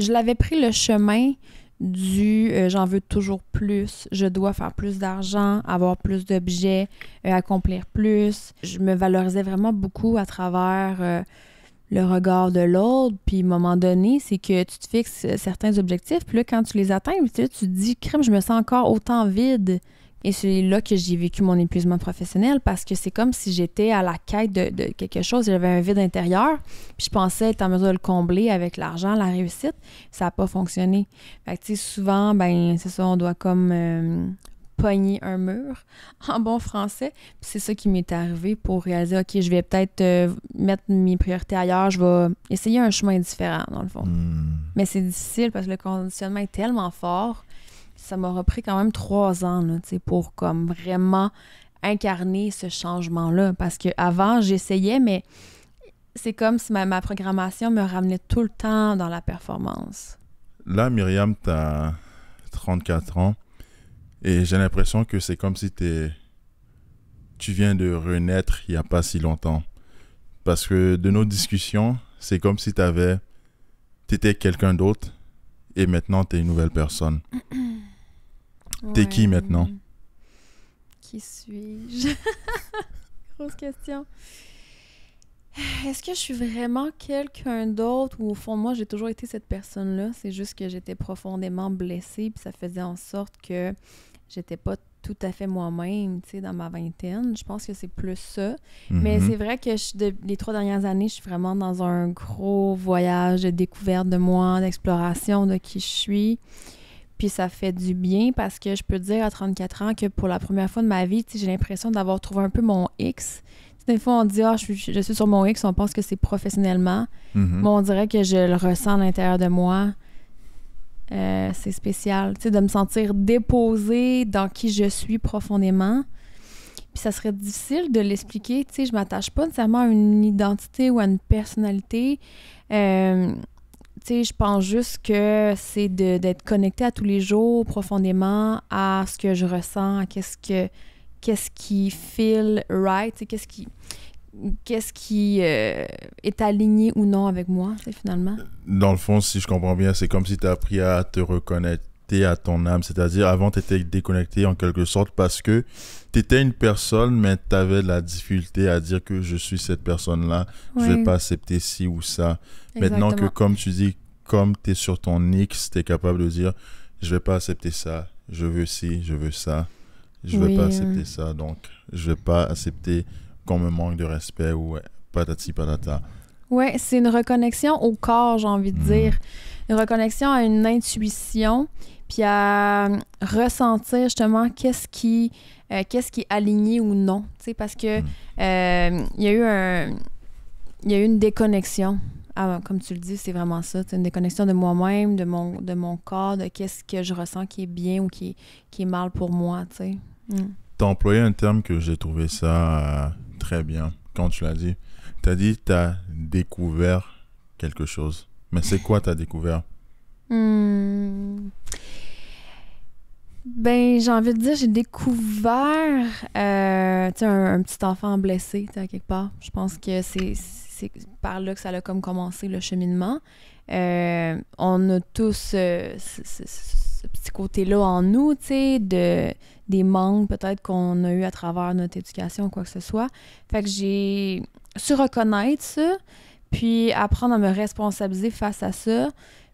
je l'avais pris le chemin du j'en veux toujours plus, je dois faire plus d'argent, avoir plus d'objets, accomplir plus. Je me valorisais vraiment beaucoup à travers le regard de l'autre. Puis à un moment donné, c'est que tu te fixes certains objectifs, puis là, quand tu les atteins, tu te dis, crème, je me sens encore autant vide. Et c'est là que j'ai vécu mon épuisement professionnel parce que c'est comme si j'étais à la quête de quelque chose. J'avais un vide intérieur, puis je pensais être en mesure de le combler avec l'argent, la réussite. Ça n'a pas fonctionné. Fait que, tu sais, souvent, ben c'est ça, on doit comme pogner un mur, en bon français. Puis c'est ça qui m'est arrivé pour réaliser, OK, je vais peut-être mettre mes priorités ailleurs. Je vais essayer un chemin différent, dans le fond. Mais c'est difficile parce que le conditionnement est tellement fort. Ça m'a repris quand même 3 ans là, pour comme vraiment incarner ce changement-là. Parce qu'avant, j'essayais, mais c'est comme si ma programmation me ramenait tout le temps dans la performance. Là, Myriam, tu as 34 ans et j'ai l'impression que c'est comme si tu viens de renaître il n'y a pas si longtemps. Parce que de nos discussions, c'est comme si tu étais quelqu'un d'autre et maintenant tu es une nouvelle personne. T'es qui maintenant? Qui suis-je? Grosse question. Est-ce que je suis vraiment quelqu'un d'autre ou au fond de moi, j'ai toujours été cette personne-là? C'est juste que j'étais profondément blessée puis ça faisait en sorte que j'étais pas tout à fait moi-même, tu sais, dans ma vingtaine. Je pense que c'est plus ça. Mais c'est vrai que les 3 dernières années, je suis vraiment dans un gros voyage de découverte de moi, d'exploration de qui je suis. Puis ça fait du bien parce que je peux dire à 34 ans que pour la première fois de ma vie, j'ai l'impression d'avoir trouvé un peu mon X. Des fois, on dit « Ah, je suis sur mon X », on pense que c'est professionnellement. Mais on dirait que je le ressens à l'intérieur de moi. C'est spécial, tu sais, de me sentir déposée dans qui je suis profondément. Puis ça serait difficile de l'expliquer, tu sais, je m'attache pas nécessairement à une identité ou à une personnalité. Tu sais, je pense juste que c'est d'être connecté à tous les jours profondément à ce que je ressens, à qu'est-ce qui feel right, tu sais, qu'est-ce qui est aligné ou non avec moi, tu sais, finalement. Dans le fond, si je comprends bien, c'est comme si tu as appris à te reconnecter à ton âme. C'est-à-dire, avant, tu étais déconnecté en quelque sorte parce que tu étais une personne, mais tu avais la difficulté à dire que je suis cette personne-là, je vais pas accepter ci ou ça. Exactement. Maintenant que, comme tu dis, comme tu es sur ton X, tu es capable de dire, je vais pas accepter ça, je veux ci, je veux ça, je vais pas accepter ça, donc je vais pas accepter qu'on me manque de respect ou patati patata. Ouais, c'est une reconnexion au corps, j'ai envie de dire. Une reconnexion à une intuition, puis à ressentir justement qu'est-ce qui est aligné ou non. Tu sais, parce que il y a eu une déconnexion. Ah, comme tu le dis, c'est vraiment ça. C'est une déconnexion de moi-même, de mon corps, de qu'est-ce que je ressens qui est bien ou qui est mal pour moi, tu sais. Tu as employé un terme que j'ai trouvé ça très bien quand tu l'as dit. Tu as dit tu as découvert quelque chose. Mais c'est quoi t'as découvert? Ben, j'ai envie de dire, j'ai découvert un petit enfant blessé, à quelque part. Je pense que c'est par là que ça a comme commencé le cheminement. On a tous ce petit côté-là en nous, tu sais, des manques peut-être qu'on a eu à travers notre éducation ou quoi que ce soit. Fait que j'ai su reconnaître ça, puis apprendre à me responsabiliser face à ça,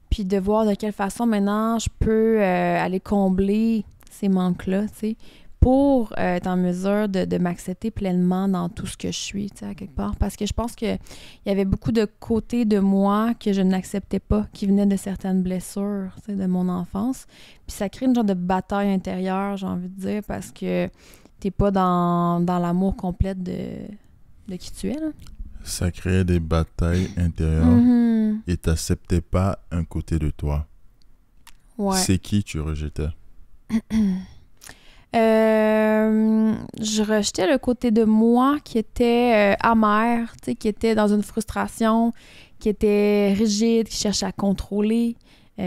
puis de voir de quelle façon maintenant je peux aller combler ces manques-là, tu sais, pour être en mesure de m'accepter pleinement dans tout ce que je suis, tu sais, à quelque part. Parce que je pense qu'il y avait beaucoup de côtés de moi que je n'acceptais pas, qui venaient de certaines blessures, tu sais, de mon enfance. Puis ça crée une genre de bataille intérieure, j'ai envie de dire, parce que t'es pas dans l'amour complet de qui tu es, là. Ça créait des batailles intérieures et t'acceptais pas un côté de toi. Ouais. C'est qui tu rejetais? Je rejetais le côté de moi qui était amer, tu sais, qui était dans une frustration, qui était rigide, qui cherchait à contrôler,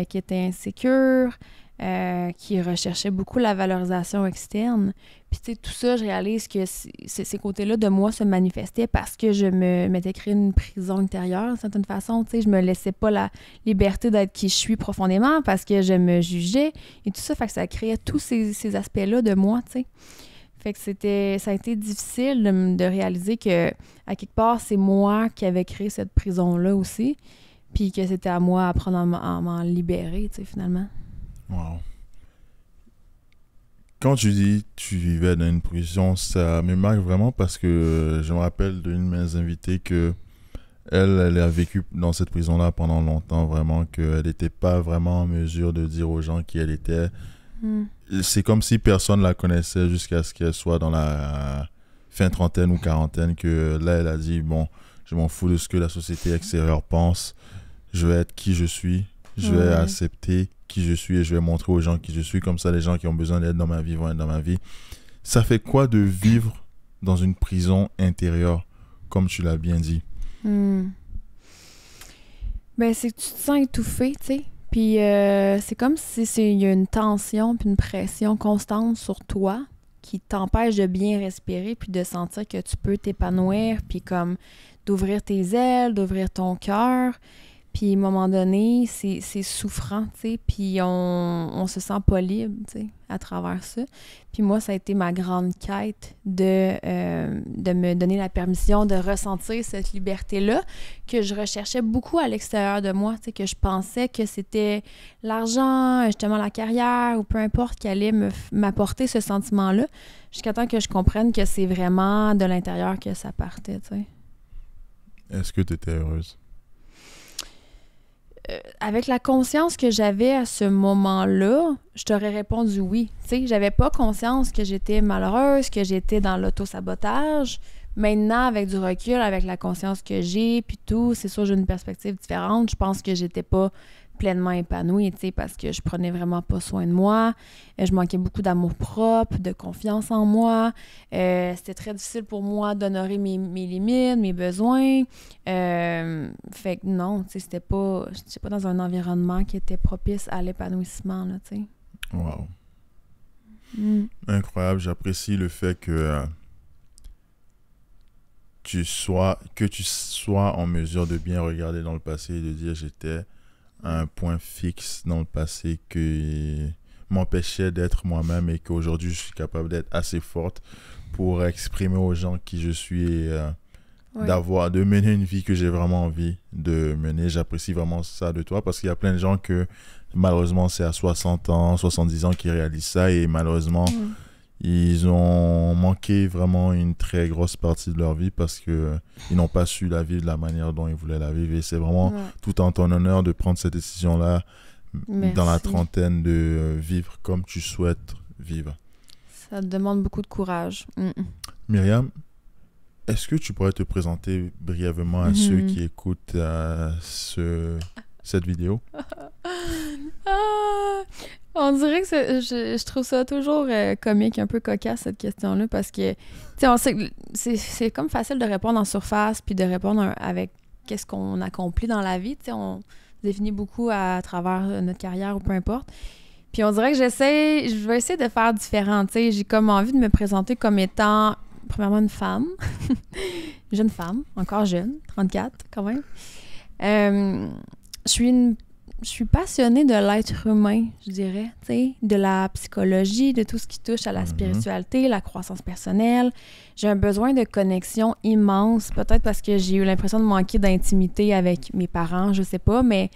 qui était insécure, qui recherchait beaucoup la valorisation externe. Puis, tu sais, tout ça, je réalise que ces côtés-là de moi se manifestaient parce que je m'étais créé une prison intérieure, d'une certaine façon. Tu sais, je me laissais pas la liberté d'être qui je suis profondément parce que je me jugeais et tout ça. Fait que ça créait tous ces aspects-là de moi, tu sais. Fait que ça a été difficile de réaliser que, à quelque part, c'est moi qui avais créé cette prison-là aussi, puis que c'était à moi d'apprendre à m'en libérer, tu sais, finalement. Wow. Quand tu dis que tu vivais dans une prison, ça me marque vraiment parce que je me rappelle d'une de mes invitées que elle a vécu dans cette prison-là pendant longtemps, vraiment, qu'elle n'était pas vraiment en mesure de dire aux gens qui elle était. C'est comme si personne la connaissait jusqu'à ce qu'elle soit dans la fin trentaine ou quarantaine, que là, elle a dit, bon, je m'en fous de ce que la société extérieure pense, je vais être qui je suis, je vais accepter qui je suis et je vais montrer aux gens qui je suis, comme ça les gens qui ont besoin d'être dans ma vie vont être dans ma vie. Ça fait quoi de vivre dans une prison intérieure, comme tu l'as bien dit? Ben, c'est que tu te sens étouffé, tu sais. Puis c'est comme si il y a une tension puis une pression constante sur toi qui t'empêche de bien respirer puis de sentir que tu peux t'épanouir puis comme d'ouvrir tes ailes, d'ouvrir ton cœur. Puis à un moment donné, c'est souffrant, tu sais, puis on se sent pas libre, tu sais, à travers ça. Puis moi, ça a été ma grande quête de me donner la permission de ressentir cette liberté-là que je recherchais beaucoup à l'extérieur de moi, tu sais, que je pensais que c'était l'argent, justement la carrière ou peu importe qui allait m'apporter ce sentiment-là, jusqu'à temps que je comprenne que c'est vraiment de l'intérieur que ça partait, tu sais. Est-ce que tu étais heureuse? Avec la conscience que j'avais à ce moment-là, je t'aurais répondu oui. Tu sais, j'avais pas conscience que j'étais malheureuse, que j'étais dans l'auto-sabotage. Maintenant, avec du recul, avec la conscience que j'ai, puis tout, c'est sûr, j'ai une perspective différente. Je pense que j'étais pas pleinement épanouie, tu sais, parce que je prenais vraiment pas soin de moi. Je manquais beaucoup d'amour propre, de confiance en moi. C'était très difficile pour moi d'honorer mes limites, mes besoins. Fait que non, tu sais, j'étais pas dans un environnement qui était propice à l'épanouissement, là, tu sais. Wow. Incroyable, j'apprécie le fait que tu sois en mesure de bien regarder dans le passé et de dire j'étais à un point fixe dans le passé qui m'empêchait d'être moi-même et qu'aujourd'hui je suis capable d'être assez forte pour exprimer aux gens qui je suis et de mener une vie que j'ai vraiment envie de mener. J'apprécie vraiment ça de toi parce qu'il y a plein de gens que malheureusement c'est à 60 ans, 70 ans qui réalisent ça et malheureusement ils ont manqué vraiment une très grosse partie de leur vie parce que ils n'ont pas su la vivre de la manière dont ils voulaient la vivre. Et c'est vraiment tout en ton honneur de prendre cette décision-là dans la trentaine de vivre comme tu souhaites vivre. Ça te demande beaucoup de courage. Myriam, est-ce que tu pourrais te présenter brièvement à ceux qui écoutent cette vidéo? On dirait que je trouve ça toujours comique, un peu cocasse, cette question-là, parce que, tu sais, on sait que c'est comme facile de répondre en surface, puis de répondre avec qu'est-ce qu'on accomplit dans la vie, tu sais, on définit beaucoup à travers notre carrière ou peu importe. Puis on dirait que je vais essayer de faire différent, tu sais, j'ai comme envie de me présenter comme étant, premièrement, une femme, une jeune femme, encore jeune, 34 quand même. Je suis passionnée de l'être humain, je dirais, tu sais, de la psychologie, de tout ce qui touche à la spiritualité, la croissance personnelle. J'ai un besoin de connexion immense, peut-être parce que j'ai eu l'impression de manquer d'intimité avec mes parents, je sais pas, mais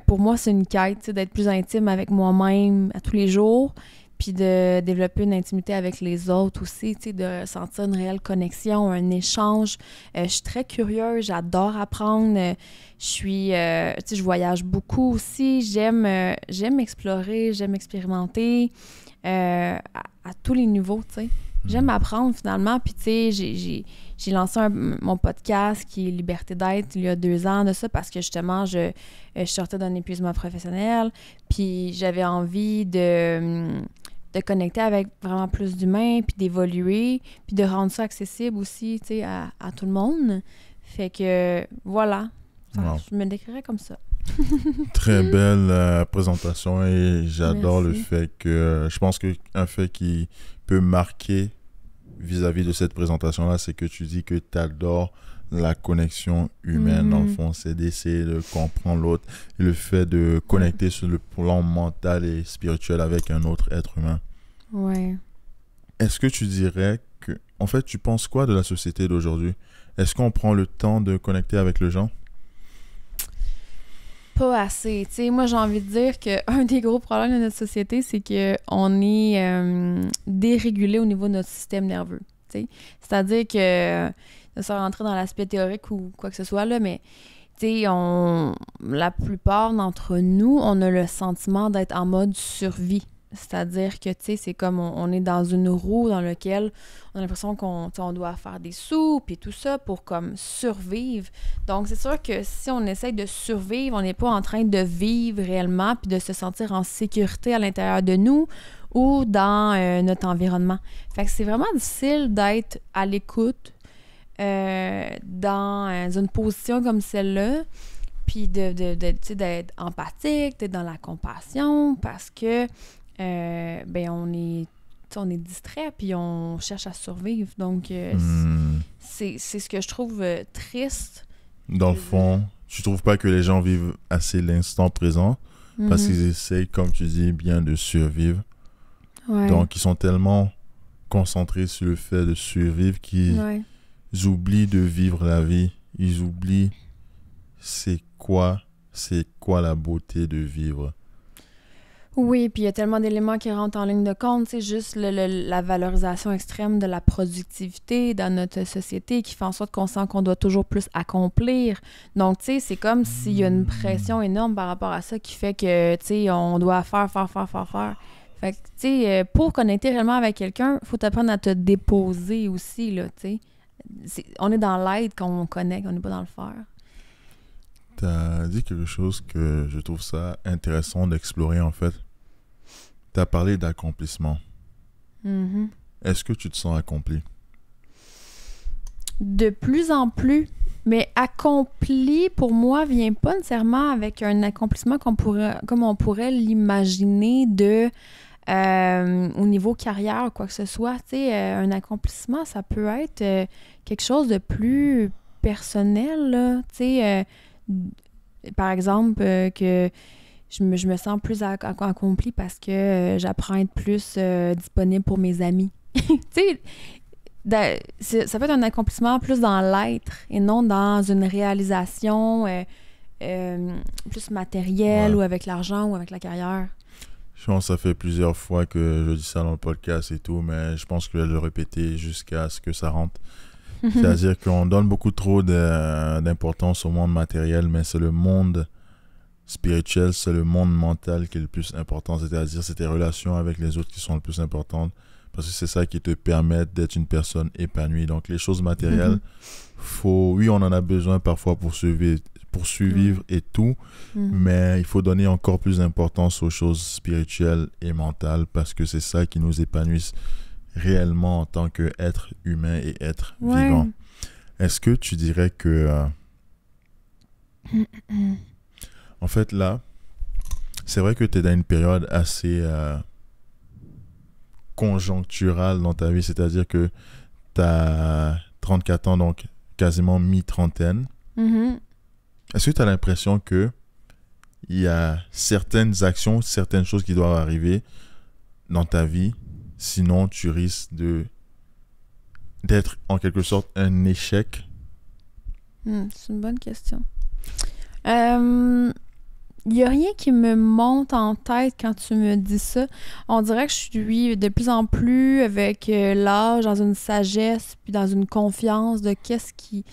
pour moi, c'est une quête, tu sais, d'être plus intime avec moi-même à tous les jours, puis de développer une intimité avec les autres aussi, tu sais, de sentir une réelle connexion, un échange. Je suis très curieuse, j'adore apprendre. Tu sais, je voyage beaucoup aussi. J'aime explorer, j'aime expérimenter à tous les niveaux, tu sais. J'aime apprendre finalement. Puis, tu sais, j'ai lancé mon podcast qui est Liberté d'être il y a 2 ans de ça parce que justement, je sortais d'un épuisement professionnel. Puis, j'avais envie de connecter avec vraiment plus d'humains, puis d'évoluer, puis de rendre ça accessible aussi, tu sais, à tout le monde. Fait que, voilà. Wow. Je me décrirais comme ça. Très belle présentation et j'adore le Merci. fait que je pense que un fait qui peut marquer vis-à-vis de cette présentation-là, c'est que tu dis que tu adores la connexion humaine. Dans le Mhm. fond, c'est d'essayer de comprendre l'autre et le fait de Ouais. connecter sur le plan mental et spirituel avec un autre être humain. Ouais. Est-ce que tu dirais que, en fait, tu penses quoi de la société d'aujourd'hui? Est-ce qu'on prend le temps de connecter avec les gens? Pas assez. Tu sais, moi, j'ai envie de dire qu'un des gros problèmes de notre société, c'est qu'on est dérégulé au niveau de notre système nerveux. Tu sais. C'est-à-dire que, sans rentrer dans l'aspect théorique ou quoi que ce soit, là, mais tu sais, la plupart d'entre nous, on a le sentiment d'être en mode survie. C'est-à-dire que, tu sais, c'est comme on est dans une roue dans laquelle on a l'impression qu'on tu sais, on doit faire des sous, puis tout ça pour comme survivre. Donc, c'est sûr que si on essaye de survivre, on n'est pas en train de vivre réellement, puis de se sentir en sécurité à l'intérieur de nous ou dans notre environnement. Fait que c'est vraiment difficile d'être à l'écoute dans une position comme celle-là, puis tu sais, d'être empathique, d'être dans la compassion, parce que ben on est distrait, puis on cherche à survivre. Donc, Hmm. c'est ce que je trouve triste. Dans le Je veux dire. fond, tu trouves pas que les gens vivent assez l'instant présent parce Mhm. qu'ils essayent, comme tu dis, bien de survivre. Ouais, Donc, ils sont tellement concentrés sur le fait de survivre qu'ils ouais. oublient de vivre la vie. Ils oublient c'est quoi la beauté de vivre. Oui, puis il y a tellement d'éléments qui rentrent en ligne de compte. C'est juste la valorisation extrême de la productivité dans notre société qui fait en sorte qu'on sent qu'on doit toujours plus accomplir. Donc, tu sais, c'est comme s'il y a une pression énorme par rapport à ça qui fait que, tu sais, on doit faire, faire, faire, faire, faire. Fait que, tu sais, pour connecter réellement avec quelqu'un, il faut apprendre à te déposer aussi, là, tu sais. On est dans l'aide quand on connecte, on n'est pas dans le faire. Tu as dit quelque chose que je trouve ça intéressant d'explorer en fait. Tu as parlé d'accomplissement. Mhm. Est-ce que tu te sens accompli? De plus en plus. Mais accompli, pour moi, vient pas nécessairement avec un accomplissement comme on pourrait l'imaginer au niveau carrière ou quoi que ce soit. Tu sais, un accomplissement, ça peut être quelque chose de plus personnel, là. Tu sais, par exemple, que je me sens plus accomplie parce que j'apprends à être plus disponible pour mes amis. Tu sais, ça peut être un accomplissement plus dans l'être et non dans une réalisation plus matérielle Ouais. ou avec l'argent ou avec la carrière. Je pense que ça fait plusieurs fois que je dis ça dans le podcast et tout, mais je pense que je vais le répéter jusqu'à ce que ça rentre. C'est-à-dire qu'on donne beaucoup trop d'importance au monde matériel, mais c'est le monde spirituel, c'est le monde mental qui est le plus important. C'est-à-dire c'est tes relations avec les autres qui sont le plus importantes, parce que c'est ça qui te permet d'être une personne épanouie. Donc les choses matérielles, oui, on en a besoin parfois pour survivre et tout, Mhm. mais il faut donner encore plus d'importance aux choses spirituelles et mentales parce que c'est ça qui nous épanouit réellement en tant qu'être humain et être Ouais. vivant. Est-ce que tu dirais que, en fait, là, c'est vrai que tu es dans une période assez conjoncturale dans ta vie, c'est-à-dire que tu as 34 ans, donc quasiment mi-trentaine. Mhm. Est-ce que tu as l'impression que il y a certaines actions, certaines choses qui doivent arriver dans ta vie, sinon tu risques d'être en quelque sorte un échec? C'est une bonne question. Il n'y a rien qui me monte en tête quand tu me dis ça. On dirait que je suis de plus en plus avec l'âge, dans une sagesse, puis dans une confiance de ce qui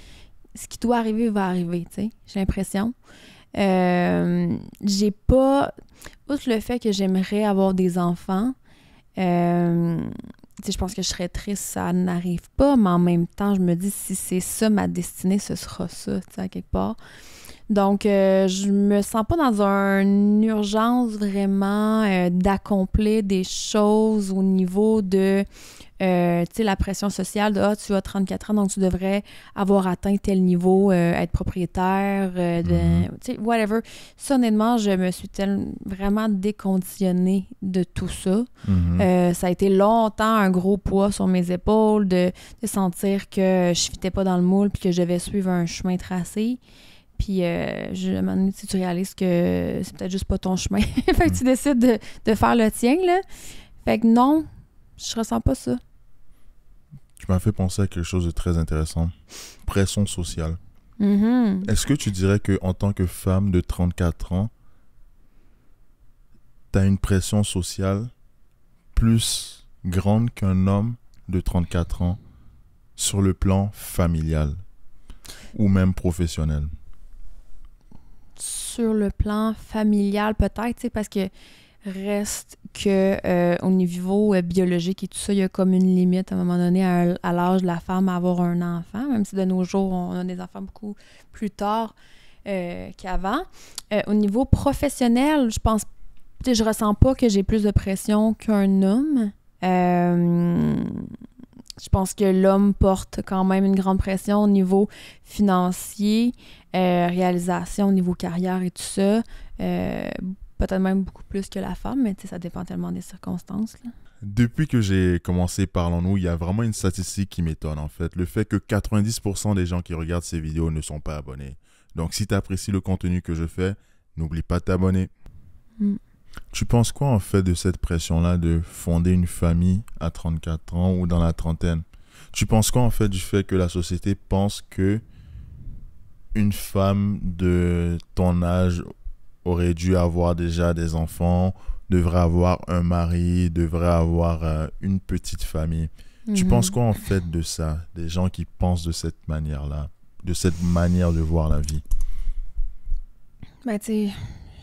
doit arriver va arriver, tu sais. J'ai l'impression. J'ai pas... Outre le fait que j'aimerais avoir des enfants, tu sais, je pense que je serais triste si ça n'arrive pas, mais en même temps, je me dis si c'est ça ma destinée, ce sera ça, tu sais, à quelque part. Donc, je me sens pas dans une urgence vraiment d'accomplir des choses au niveau de, tu sais, la pression sociale de « Ah, tu as 34 ans, donc tu devrais avoir atteint tel niveau, être propriétaire, tu sais, whatever. » Ça, honnêtement, je me suis vraiment déconditionnée de tout ça. Ça a été longtemps un gros poids sur mes épaules de sentir que je fitais pas dans le moule puis que je devais suivre un chemin tracé. Puis, à un moment donné, tu réalises que c'est peut-être juste pas ton chemin. Fait que tu décides de faire le tien, là. Fait que non, je ressens pas ça. Tu m'as fait penser à quelque chose de très intéressant. Pression sociale. Est-ce que tu dirais qu'en tant que femme de 34 ans, tu as une pression sociale plus grande qu'un homme de 34 ans sur le plan familial ou même professionnel? Sur le plan familial, peut-être, tu sais, parce que reste que au niveau biologique et tout ça, il y a comme une limite à un moment donné à l'âge de la femme à avoir un enfant, même si de nos jours, on a des enfants beaucoup plus tard qu'avant. Au niveau professionnel, je pense, tu sais, je ressens pas que j'ai plus de pression qu'un homme. Je pense que l'homme porte quand même une grande pression au niveau financier, réalisation au niveau carrière et tout ça. Peut-être même beaucoup plus que la femme, mais ça dépend tellement des circonstances, là. Depuis que j'ai commencé Parlons-nous, il y a vraiment une statistique qui m'étonne en fait. Le fait que 90% des gens qui regardent ces vidéos ne sont pas abonnés. Donc si tu apprécies le contenu que je fais, n'oublie pas de t'abonner. Tu penses quoi en fait de cette pression-là de fonder une famille à 34 ans ou dans la trentaine? Tu penses quoi en fait du fait que la société pense que une femme de ton âge aurait dû avoir déjà des enfants, devrait avoir un mari, devrait avoir une petite famille? Tu penses quoi en fait de ça? Des gens qui pensent de cette manière-là, de cette manière de voir la vie? Ben, tu sais,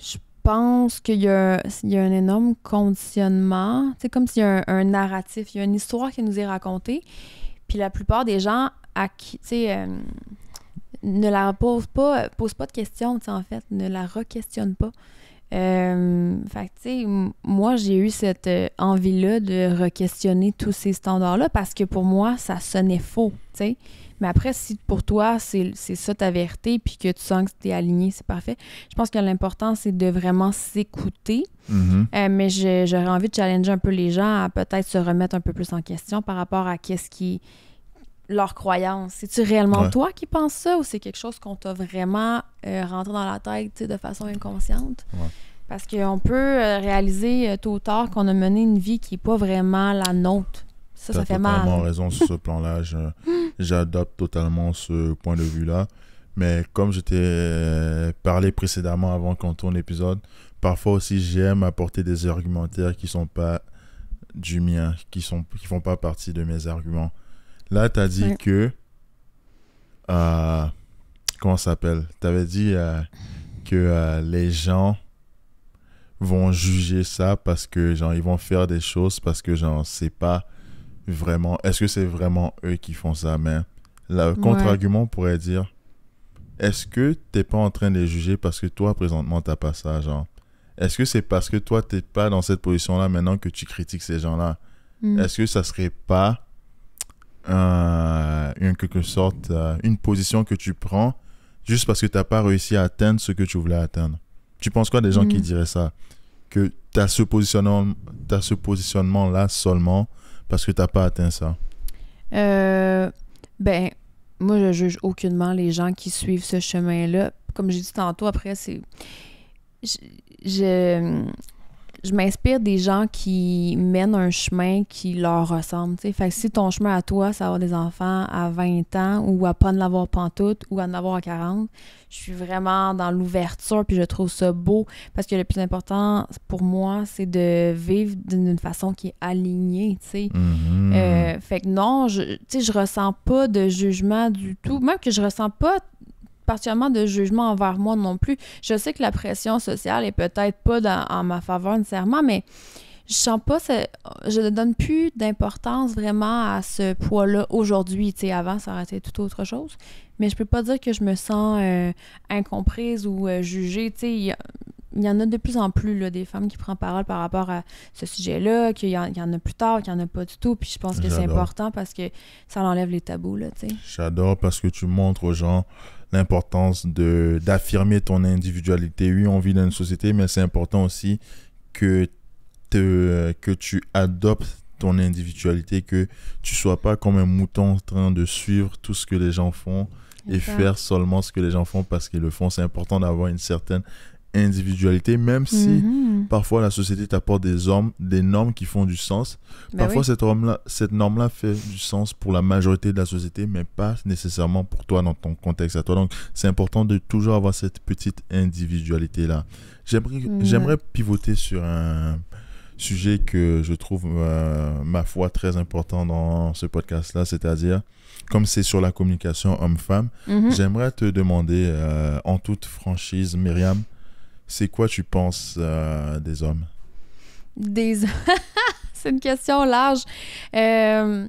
je pense qu'il y a un énorme conditionnement. C'est comme s'il y a un narratif, il y a une histoire qui nous est racontée. Puis la plupart des gens à qui, tu sais, ne la posent pas de questions, tu sais, en fait, ne la re-questionnent pas. Fait que, tu sais, moi, j'ai eu cette envie-là de re-questionner tous ces standards-là parce que pour moi, ça sonnait faux, tu sais. Mais après, si pour toi, c'est ça ta vérité puis que tu sens que tu es aligné, c'est parfait. Je pense que l'important, c'est de vraiment s'écouter. Mais j'aurais envie de challenger un peu les gens à peut-être se remettre un peu plus en question par rapport à qu'est-ce qui leur croyance. C'est-tu réellement toi qui penses ça ou c'est quelque chose qu'on t'a vraiment rentré dans la tête de façon inconsciente? Parce qu'on peut réaliser tôt ou tard qu'on a mené une vie qui n'est pas vraiment la nôtre. Ça fait mal. Tu as totalement raison sur ce plan-là. J'adopte totalement ce point de vue-là. Mais comme je t'ai parlé précédemment avant qu'on tourne l'épisode, parfois aussi j'aime apporter des argumentaires qui ne sont pas du mien, qui font pas partie de mes arguments. Là, tu as dit que... comment ça s'appelle? Tu avais dit que les gens vont juger ça parce que, genre, ils vont faire des choses parce que, genre, c'est pas vraiment... Est-ce que c'est vraiment eux qui font ça? Mais le contre-argument pourrait dire, est-ce que t'es pas en train de les juger parce que toi, présentement, t'as pas ça, genre? Est-ce que c'est parce que toi, t'es pas dans cette position-là maintenant que tu critiques ces gens-là? Est-ce que ça serait pas en quelque sorte une position que tu prends juste parce que t'as pas réussi à atteindre ce que tu voulais atteindre? Tu penses quoi des gens qui diraient ça? Que t'as ce positionnement-là seulement parce que t'as pas atteint ça? Ben, moi, je juge aucunement les gens qui suivent ce chemin-là. Comme j'ai dit tantôt, après, c'est... Je m'inspire des gens qui mènent un chemin qui leur ressemble, t'sais. Fait que si ton chemin à toi, c'est avoir des enfants à 20 ans ou à pas en avoir pantoute ou à en avoir à 40, je suis vraiment dans l'ouverture puis je trouve ça beau parce que le plus important pour moi, c'est de vivre d'une façon qui est alignée, tu sais. Fait que non, je ressens pas de jugement du tout. Même que je ressens pas particulièrement de jugement envers moi non plus. Je sais que la pression sociale est peut-être pas en ma faveur nécessairement, mais je sens pas, je ne donne plus d'importance vraiment à ce poids-là aujourd'hui. Tu sais, avant, ça aurait été tout autre chose. Mais je peux pas dire que je me sens incomprise ou jugée. Tu sais, il y en a de plus en plus, là, des femmes qui prennent parole par rapport à ce sujet-là, qu'il y en a plus tard, qu'il n'y en a pas du tout. Puis je pense que c'est important parce que ça enlève les tabous, là, tu sais. J'adore parce que tu montres aux gens l'importance d'affirmer ton individualité. Oui, on vit dans une société, mais c'est important aussi que tu adoptes ton individualité, que tu sois pas comme un mouton en train de suivre tout ce que les gens font et faire seulement ce que les gens font parce qu'ils le font. C'est important d'avoir une certaine individualité, même si parfois la société t'apporte des normes qui font du sens. Parfois, cette norme-là fait du sens pour la majorité de la société, mais pas nécessairement pour toi dans ton contexte à toi. Donc, c'est important de toujours avoir cette petite individualité-là. J'aimerais pivoter sur un sujet que je trouve, ma foi, très important dans ce podcast-là, c'est-à-dire, comme c'est sur la communication homme-femme, j'aimerais te demander, en toute franchise, Myriam, c'est quoi tu penses des hommes? C'est une question large. Ben,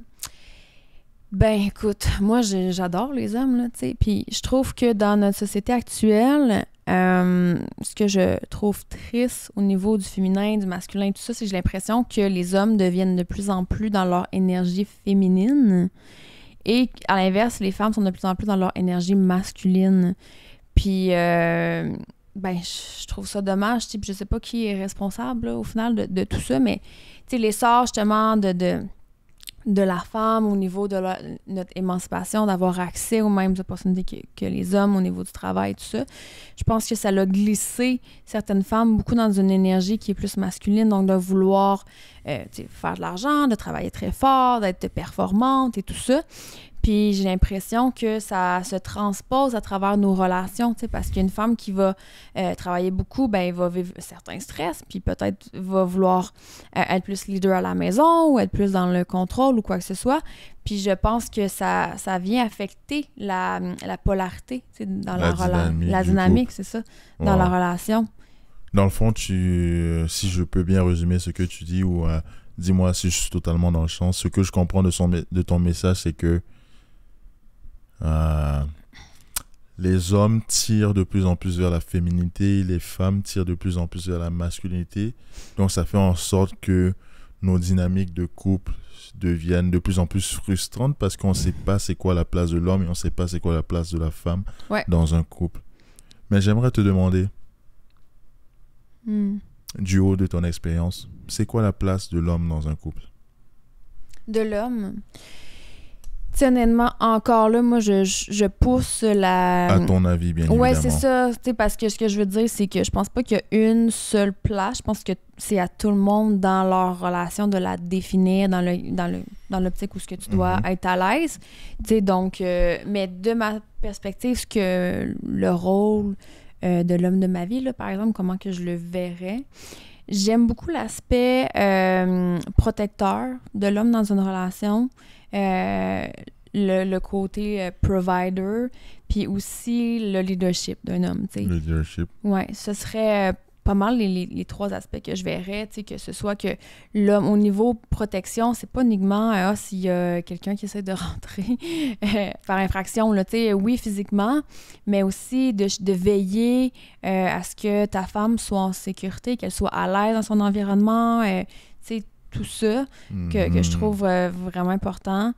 écoute, moi, j'adore les hommes, là, tu sais. Puis je trouve que dans notre société actuelle, ce que je trouve triste au niveau du féminin, du masculin, tout ça, c'est que j'ai l'impression que les hommes deviennent de plus en plus dans leur énergie féminine et, à l'inverse, les femmes sont de plus en plus dans leur énergie masculine. Puis... ben, je trouve ça dommage, puis je sais pas qui est responsable, là, au final, de tout ça, mais, tu sais, l'essor, justement, de la femme au niveau de notre émancipation, d'avoir accès aux mêmes opportunités que les hommes au niveau du travail, tout ça, je pense que ça l'a glissé certaines femmes beaucoup dans une énergie qui est plus masculine, donc de vouloir faire de l'argent, de travailler très fort, d'être performante et tout ça. Puis j'ai l'impression que ça se transpose à travers nos relations, tu sais, parce qu'une femme qui va travailler beaucoup, ben elle va vivre certains stress, puis peut-être va vouloir être plus leader à la maison ou être plus dans le contrôle ou quoi que ce soit. Puis je pense que ça vient affecter la polarité, tu sais, dans la dynamique, c'est ça, dans la relation. Dans le fond, si je peux bien résumer ce que tu dis, ou dis-moi si je suis totalement dans le champ, ce que je comprends de ton message, c'est que les hommes tirent de plus en plus vers la féminité, les femmes tirent de plus en plus vers la masculinité. Donc ça fait en sorte que nos dynamiques de couple deviennent de plus en plus frustrantes parce qu'on ne sait pas c'est quoi la place de l'homme et on ne sait pas c'est quoi la place de la femme dans un couple. Mais j'aimerais te demander, du haut de ton expérience, c'est quoi la place de l'homme dans un couple? De l'homme? Honnêtement, encore là, moi, je pousse la... À ton avis, bien évidemment. Ouais, c'est ça. Parce que ce que je veux dire, c'est que je pense pas qu'il y a une seule place. Je pense que c'est à tout le monde dans leur relation de la définir dans l'optique où ce que tu dois être à l'aise. Donc, mais de ma perspective, ce que le rôle de l'homme de ma vie, là, par exemple, comment que je le verrais, j'aime beaucoup l'aspect protecteur de l'homme dans une relation. Le côté provider, puis aussi le leadership d'un homme, tu sais. Leadership. Ouais, ce serait pas mal les trois aspects que je verrais, tu sais, que ce soit que l'homme, au niveau protection, c'est pas uniquement s'il y a quelqu'un qui essaie de rentrer par infraction, là, tu sais, oui, physiquement, mais aussi de veiller à ce que ta femme soit en sécurité, qu'elle soit à l'aise dans son environnement, tu sais, tout ça que je trouve vraiment important.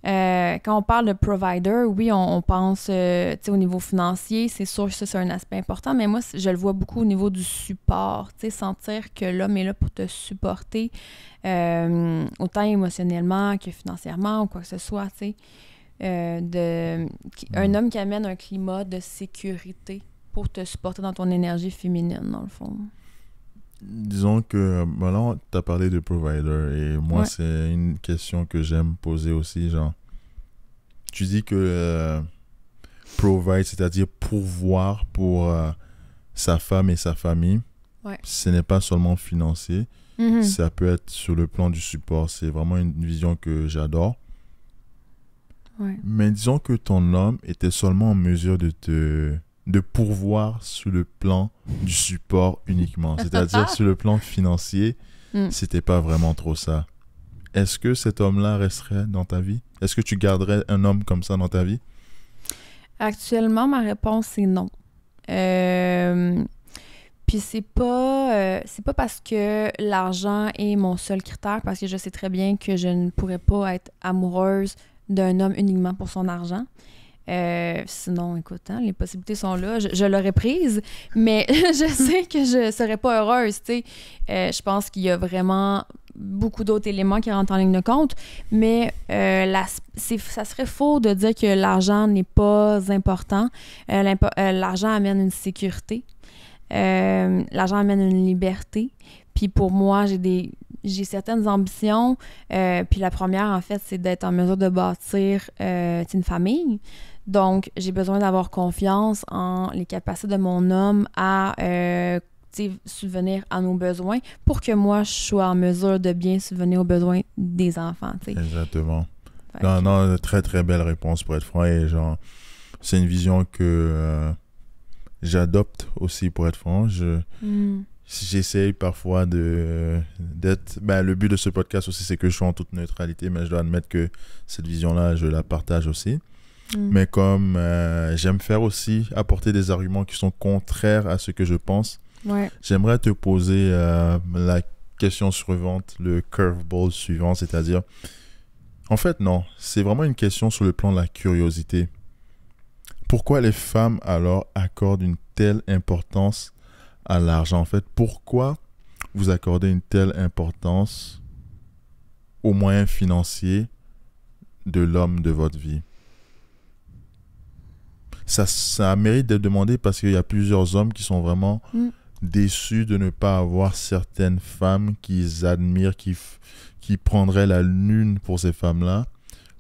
Quand on parle de provider, oui, on pense au niveau financier, c'est sûr que ça, c'est un aspect important, mais moi, je le vois beaucoup au niveau du support, sentir que l'homme est là pour te supporter, autant émotionnellement que financièrement ou quoi que ce soit, un homme qui amène un climat de sécurité pour te supporter dans ton énergie féminine, dans le fond. Disons que, là, tu as parlé de provider et moi, c'est une question que j'aime poser aussi, genre, tu dis que provide, c'est-à-dire pourvoir pour sa femme et sa famille, ce n'est pas seulement financier, ça peut être sur le plan du support, c'est vraiment une vision que j'adore. Mais disons que ton homme était seulement en mesure de pourvoir sur le plan du support uniquement, c'est-à-dire sur le plan financier, c'était pas vraiment trop ça. Est-ce que cet homme-là resterait dans ta vie? Est-ce que tu garderais un homme comme ça dans ta vie? Actuellement, ma réponse est non. Puis c'est pas parce que l'argent est mon seul critère, parce que je sais très bien que je ne pourrais pas être amoureuse d'un homme uniquement pour son argent. Sinon, écoute, hein, les possibilités sont là. Je l'aurais prise, mais je sais que je serais pas heureuse, tu sais. Je pense qu'il y a vraiment beaucoup d'autres éléments qui rentrent en ligne de compte, mais ça serait faux de dire que l'argent n'est pas important. L'argent amène une sécurité. L'argent amène une liberté. Puis pour moi, j'ai certaines ambitions. Puis la première, en fait, c'est d'être en mesure de bâtir une famille. Donc, j'ai besoin d'avoir confiance en les capacités de mon homme à subvenir à nos besoins pour que moi, je sois en mesure de bien subvenir aux besoins des enfants. T'sais. Exactement. Non, très, très belle réponse pour être franc. Et genre, c'est une vision que j'adopte aussi pour être franc. J'essaye parfois d'être... le but de ce podcast aussi, c'est que je sois en toute neutralité, mais je dois admettre que cette vision-là, je la partage aussi. Mais comme j'aime faire aussi, apporter des arguments qui sont contraires à ce que je pense, j'aimerais te poser la question suivante, le curveball suivant, c'est-à-dire... En fait, non, c'est vraiment une question sur le plan de la curiosité. Pourquoi les femmes, alors, accordent une telle importance à l'argent? En fait, pourquoi vous accordez une telle importance aux moyens financiers de l'homme de votre vie? Ça mérite d'être demandé parce qu'il y a plusieurs hommes qui sont vraiment déçus de ne pas avoir certaines femmes qu'ils admirent, qui prendraient la lune pour ces femmes-là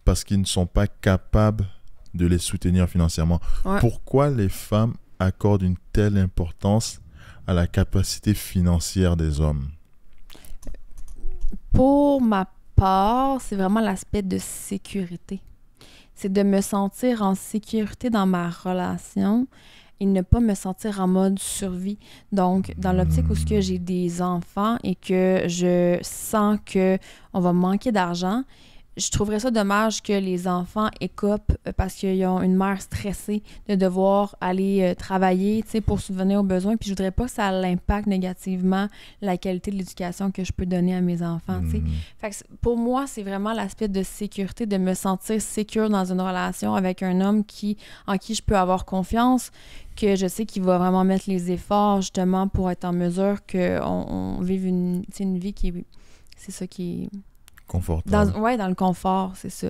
parce qu'ils ne sont pas capables de les soutenir financièrement. Pourquoi les femmes accordent une telle importance à la capacité financière des hommes? Pour ma part, c'est vraiment l'aspect de sécurité. C'est de me sentir en sécurité dans ma relation et ne pas me sentir en mode survie. Donc, dans l'optique où j'ai des enfants et que je sens qu'on va manquer d'argent, je trouverais ça dommage que les enfants écopent parce qu'ils ont une mère stressée de devoir aller travailler pour subvenir aux besoins. Puis je voudrais pas que ça impacte négativement la qualité de l'éducation que je peux donner à mes enfants. Fait que pour moi, c'est vraiment l'aspect de sécurité, de me sentir sécure dans une relation avec un homme en qui je peux avoir confiance, que je sais qu'il va vraiment mettre les efforts justement pour être en mesure qu'on vive une vie qui est... C'est ça qui est... Confortable. Dans le confort, c'est ça.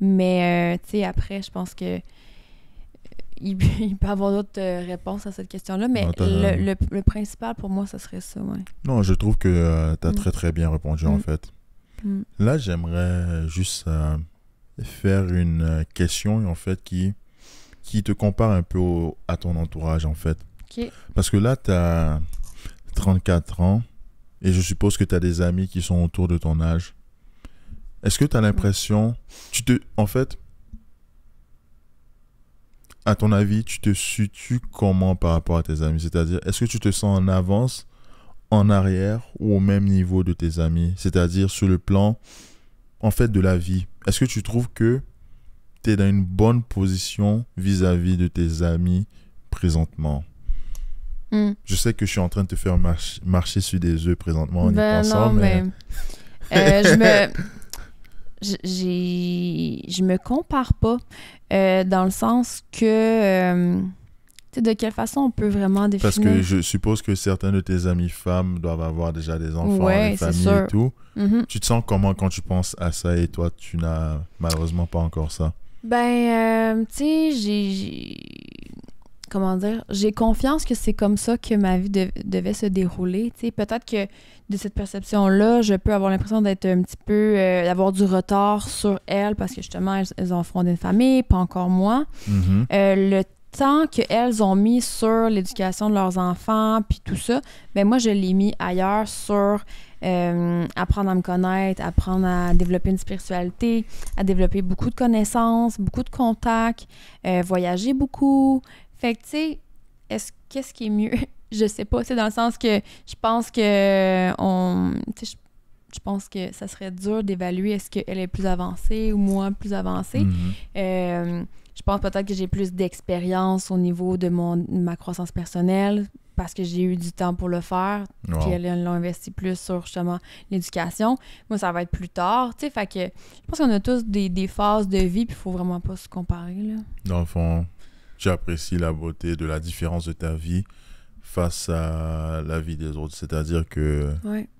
Mais, tu sais, après, je pense que il peut y avoir d'autres réponses à cette question-là, mais le principal, pour moi, ce serait ça, Non, je trouve que tu as très, très bien répondu, en fait. Là, j'aimerais juste faire une question, en fait, qui te compare un peu à ton entourage, en fait. Okay. Parce que là, tu as 34 ans, et je suppose que tu as des amis qui sont autour de ton âge. Est-ce que tu as l'impression... En fait, à ton avis, tu te situes comment par rapport à tes amis? C'est-à-dire, est-ce que tu te sens en avance, en arrière ou au même niveau de tes amis? C'est-à-dire sur le plan, en fait, de la vie. Est-ce que tu trouves que tu es dans une bonne position vis-à-vis de tes amis présentement? Je sais que je suis en train de te faire marcher sur des œufs présentement en y pensant, mais... Je me compare pas dans le sens que de quelle façon on peut vraiment définir... Parce que je suppose que certains de tes amis femmes doivent avoir déjà des enfants, des familles et tout. Tu te sens comment quand tu penses à ça et toi, tu n'as malheureusement pas encore ça? Tu sais, comment dire, j'ai confiance que c'est comme ça que ma vie devait se dérouler. Tu sais, peut-être que de cette perception-là, je peux avoir l'impression d'être un petit peu, d'avoir du retard sur elles parce que justement, elles ont fondé une famille, pas encore moi. Le temps qu'elles ont mis sur l'éducation de leurs enfants, puis tout ça, ben moi, je l'ai mis ailleurs sur apprendre à me connaître, apprendre à développer une spiritualité, à développer beaucoup de connaissances, beaucoup de contacts, voyager beaucoup. Fait que, tu sais, qu'est-ce qui est mieux? je sais pas, c'est dans le sens que je pense que je pense que ça serait dur d'évaluer est-ce qu'elle est plus avancée ou moi plus avancée. Je pense peut-être que j'ai plus d'expérience au niveau de ma croissance personnelle parce que j'ai eu du temps pour le faire. Wow. Puis elle l'a investi plus sur justement l'éducation. Moi, ça va être plus tard, tu sais. Fait que je pense qu'on a tous des phases de vie, puis il faut vraiment pas se comparer, là. Dans le fond, tu apprécies la beauté de la différence de ta vie face à la vie des autres. C'est-à-dire que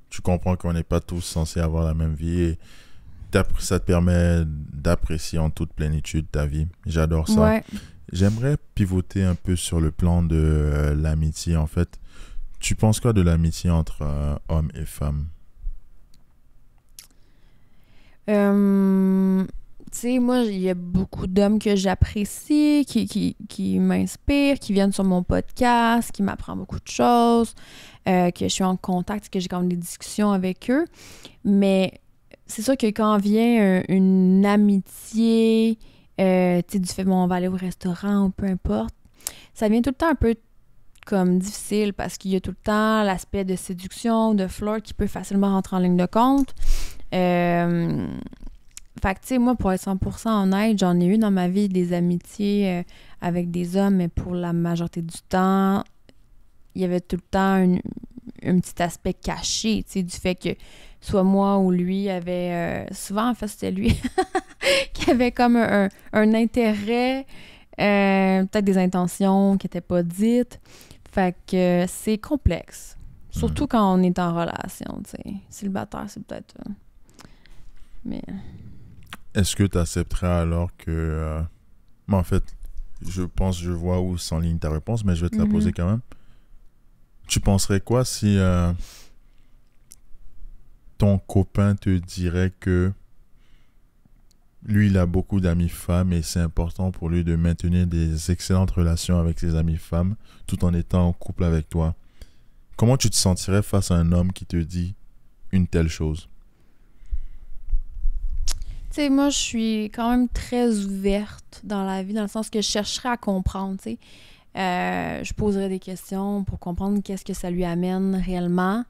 tu comprends qu'on n'est pas tous censés avoir la même vie et ça te permet d'apprécier en toute plénitude ta vie. J'adore ça. Ouais. J'aimerais pivoter un peu sur le plan de l'amitié, en fait. Tu penses quoi de l'amitié entre hommes et femmes? Tu sais, moi, il y a beaucoup d'hommes que j'apprécie, qui m'inspirent, qui viennent sur mon podcast, qui m'apprennent beaucoup de choses, que je suis en contact, que j'ai quand même des discussions avec eux. Mais c'est sûr que quand vient une amitié, tu sais, du fait, bon, on va aller au restaurant ou peu importe, ça vient tout le temps un peu comme difficile parce qu'il y a tout le temps l'aspect de séduction, de flirt qui peut facilement rentrer en ligne de compte. Fait que, tu sais, moi, pour être 100% honnête, j'en ai eu dans ma vie des amitiés avec des hommes, mais pour la majorité du temps, il y avait tout le temps un petit aspect caché, tu sais, du fait que soit moi ou lui avait... souvent, en fait, c'était lui qui avait comme un intérêt, peut-être des intentions qui n'étaient pas dites. Fait que c'est complexe. Surtout quand on est en relation, tu sais. Célibataire, c'est peut-être... mais... Est-ce que tu accepterais alors que... en fait, je pense, je vois où s'enligne ta réponse, mais je vais te la poser quand même. Tu penserais quoi si ton copain te dirait que lui, il a beaucoup d'amis femmes et c'est important pour lui de maintenir des excellentes relations avec ses amis femmes tout en étant en couple avec toi? Comment tu te sentirais face à un homme qui te dit une telle chose? Tu sais, moi, je suis quand même très ouverte dans la vie, dans le sens que je chercherais à comprendre, tu sais. Je poserais des questions pour comprendre qu'est-ce que ça lui amène réellement.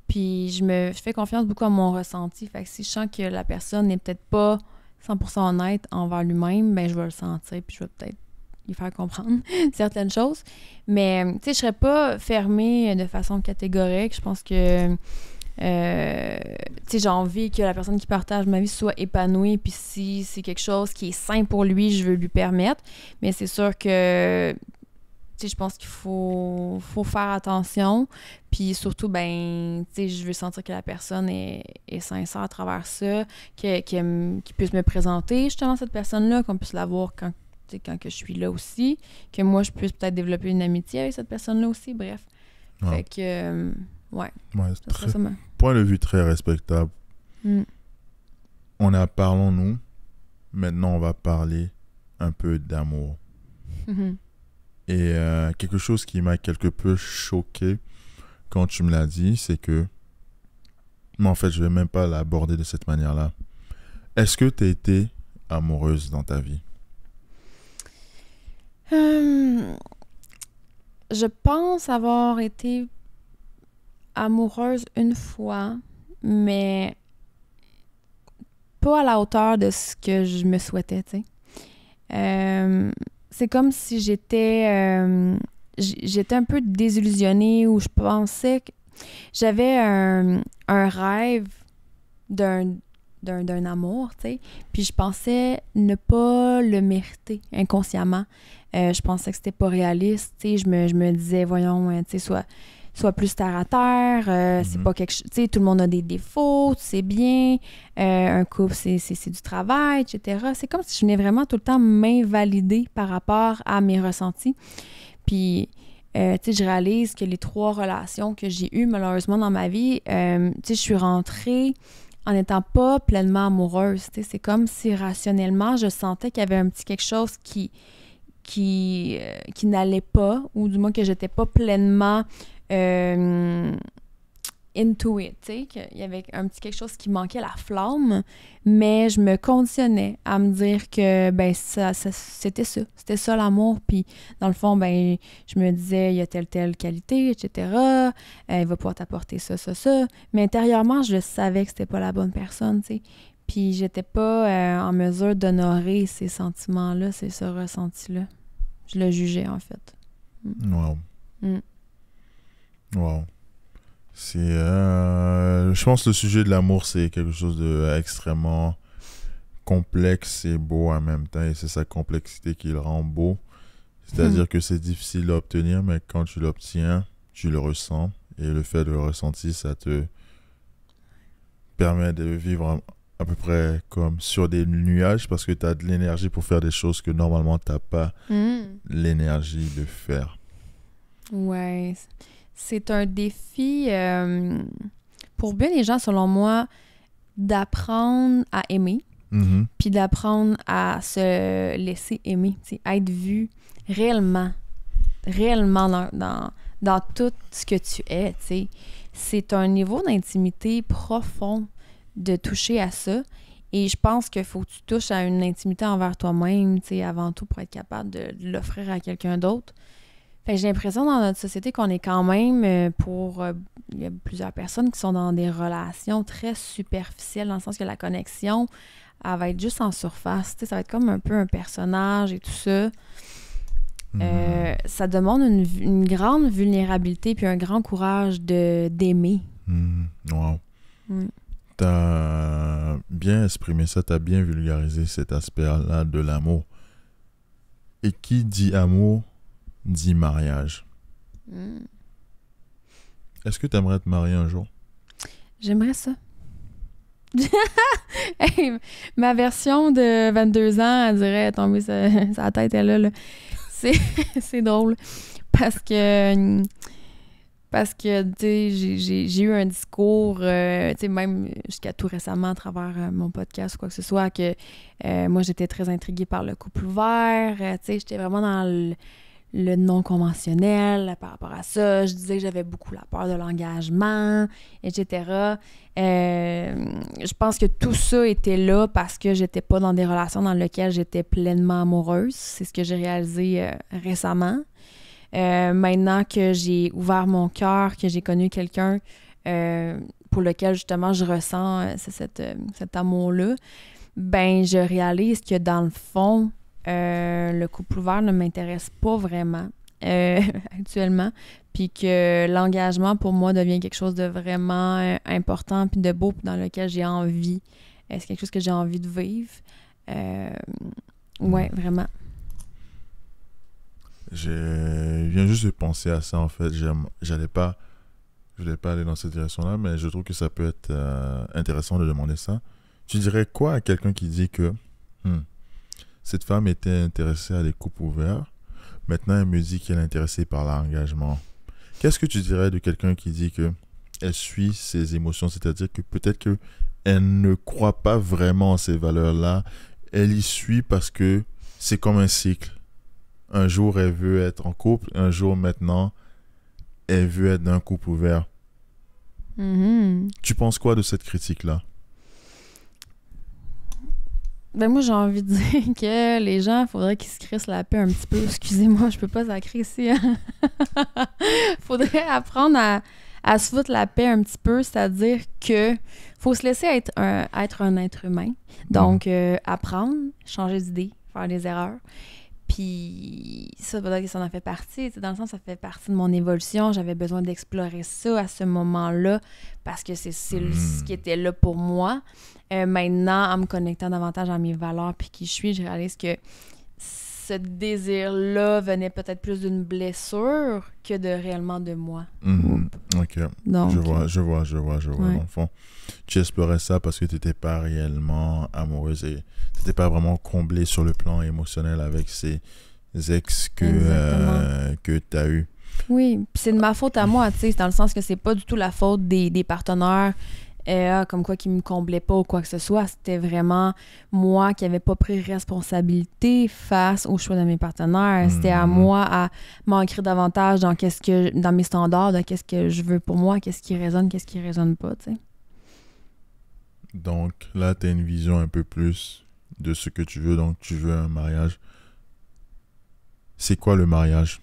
Puis je fais confiance beaucoup à mon ressenti. Fait que si je sens que la personne n'est peut-être pas 100% honnête envers lui-même, ben je vais le sentir puis je vais peut-être lui faire comprendre certaines choses. Mais, tu sais, je serais pas fermée de façon catégorique. Je pense que, tu sais, j'ai envie que la personne qui partage ma vie soit épanouie. Puis si c'est quelque chose qui est sain pour lui, je veux lui permettre. Mais c'est sûr que... tu sais, je pense qu'il faut faire attention. Puis surtout, ben, tu sais, je veux sentir que la personne est sincère à travers ça, qu'il puisse me présenter justement cette personne-là, qu'on puisse la voir quand que je suis là aussi, que moi, je puisse peut-être développer une amitié avec cette personne-là aussi, bref. Fait que, ouais. C'est point de vue très respectable. On a parlons-nous. Maintenant, on va parler un peu d'amour. Et quelque chose qui m'a quelque peu choqué quand tu me l'as dit, c'est que... Mais en fait, je vais même pas l'aborder de cette manière-là. Est-ce que tu as été amoureuse dans ta vie? Je pense avoir été amoureuse une fois, mais pas à la hauteur de ce que je me souhaitais, tu sais. C'est comme si j'étais un peu désillusionnée ou je pensais que j'avais un rêve d'un amour, tu sais, puis je pensais ne pas le mériter inconsciemment. Je pensais que c'était pas réaliste, tu sais, je me disais, voyons, tu sais, sois plus terre à terre, c'est pas quelque chose, tu sais, tout le monde a des défauts, tu sais bien, un couple, c'est du travail, etc. C'est comme si je venais vraiment tout le temps m'invalider par rapport à mes ressentis. Puis, tu sais, je réalise que les 3 relations que j'ai eues, malheureusement, dans ma vie, tu sais, je suis rentrée en n'étant pas pleinement amoureuse, tu sais, c'est comme si rationnellement, je sentais qu'il y avait un petit quelque chose qui n'allait pas, ou du moins que j'étais pas pleinement into it, tu sais, qu'il y avait un petit quelque chose qui manquait, la flamme, mais je me conditionnais à me dire que, ben, c'était ça. C'était ça l'amour, puis dans le fond, ben, je me disais, il y a telle qualité, etc., il va pouvoir t'apporter ça, mais intérieurement, je savais que c'était pas la bonne personne, tu sais, puis j'étais pas en mesure d'honorer ces sentiments-là, ce ressenti-là. Je le jugeais, en fait. Wow. Mm. Wow. C'est, je pense que le sujet de l'amour, c'est quelque chose de extrêmement complexe et beau en même temps. Et c'est sa complexité qui le rend beau. C'est-à-dire que c'est difficile à obtenir, mais quand tu l'obtiens, tu le ressens. Et le fait de le ressentir, ça te permet de vivre à peu près comme sur des nuages parce que tu as de l'énergie pour faire des choses que normalement tu n'as pas l'énergie de faire. Ouais. C'est un défi pour bien les gens, selon moi, d'apprendre à aimer, puis d'apprendre à se laisser aimer, à être vu réellement dans tout ce que tu es, t'sais. C'est un niveau d'intimité profond de toucher à ça. Et je pense qu'il faut que tu touches à une intimité envers toi-même, avant tout, pour être capable de l'offrir à quelqu'un d'autre. Fait que j'ai l'impression dans notre société qu'on est quand même il y a plusieurs personnes qui sont dans des relations très superficielles, dans le sens que la connexion, elle va être juste en surface. Ça va être comme un peu un personnage et tout ça. Ça demande une grande vulnérabilité puis un grand courage d'aimer. Wow. T'as bien exprimé ça, t'as bien vulgarisé cet aspect-là de l'amour. Et qui dit amour dit mariage. Est-ce que tu aimerais te marier un jour? J'aimerais ça. Hey, ma version de 22 ans, elle dirait tomber sa tête, elle là. C'est drôle. Parce que tu sais, j'ai eu un discours, tu sais, même jusqu'à tout récemment à travers mon podcast ou quoi que ce soit, que moi, j'étais très intriguée par le couple ouvert. Tu sais, j'étais vraiment dans le non-conventionnel par rapport à ça. Je disais que j'avais beaucoup la peur de l'engagement, etc. Je pense que tout ça était là parce que j'étais pas dans des relations dans lesquelles j'étais pleinement amoureuse. C'est ce que j'ai réalisé récemment. Maintenant que j'ai ouvert mon cœur, que j'ai connu quelqu'un pour lequel justement je ressens cet amour-là, ben je réalise que dans le fond, le couple ouvert ne m'intéresse pas vraiment actuellement, puis que l'engagement pour moi devient quelque chose de vraiment important puis de beau dans lequel j'ai envie. C'est quelque chose que j'ai envie de vivre. Ouais, vraiment. Je viens juste de penser à ça, en fait. Je voulais pas aller dans cette direction-là, mais je trouve que ça peut être intéressant de demander ça. Tu dirais quoi à quelqu'un qui dit que cette femme était intéressée à des couples ouverts, maintenant elle me dit qu'elle est intéressée par l'engagement. Qu'est-ce que tu dirais de quelqu'un qui dit que elle suit ses émotions, c'est-à-dire que peut-être qu'elle ne croit pas vraiment en ces valeurs-là, elle y suit parce que c'est comme un cycle. Un jour, elle veut être en couple. Un jour, maintenant, elle veut être dans un couple ouvert. Tu penses quoi de cette critique-là? Ben moi, j'ai envie de dire que les gens, il faudrait qu'ils se crissent la paix un petit peu. Excusez-moi, je peux pas sacrer ici. Faudrait apprendre à se foutre la paix un petit peu, c'est-à-dire que faut se laisser être un être humain. Donc, apprendre, changer d'idée, faire des erreurs. Puis ça, peut-être que ça en fait partie. Dans le sens, ça fait partie de mon évolution. J'avais besoin d'explorer ça à ce moment-là parce que c'est ce qui était là pour moi. Maintenant, en me connectant davantage à mes valeurs puis qui je suis, je réalise que ce désir-là venait peut-être plus d'une blessure que de réellement de moi. Ok. Donc, je vois, ouais. dans le fond. Tu explorais ça parce que tu n'étais pas réellement amoureuse et tu n'étais pas vraiment comblée sur le plan émotionnel avec ces ex que tu as eu. Oui, puis c'est de ma faute à moi, tu sais, dans le sens que c'est pas du tout la faute des partenaires comme quoi qui me comblait pas ou quoi que ce soit. C'était vraiment moi qui n'avais pas pris responsabilité face au choix de mes partenaires. C'était à moi à m'ancrer davantage dans mes standards, de qu'est-ce que je veux pour moi, qu'est-ce qui résonne pas, tu sais. Donc là, tu as une vision un peu plus de ce que tu veux. Donc tu veux un mariage. C'est quoi le mariage?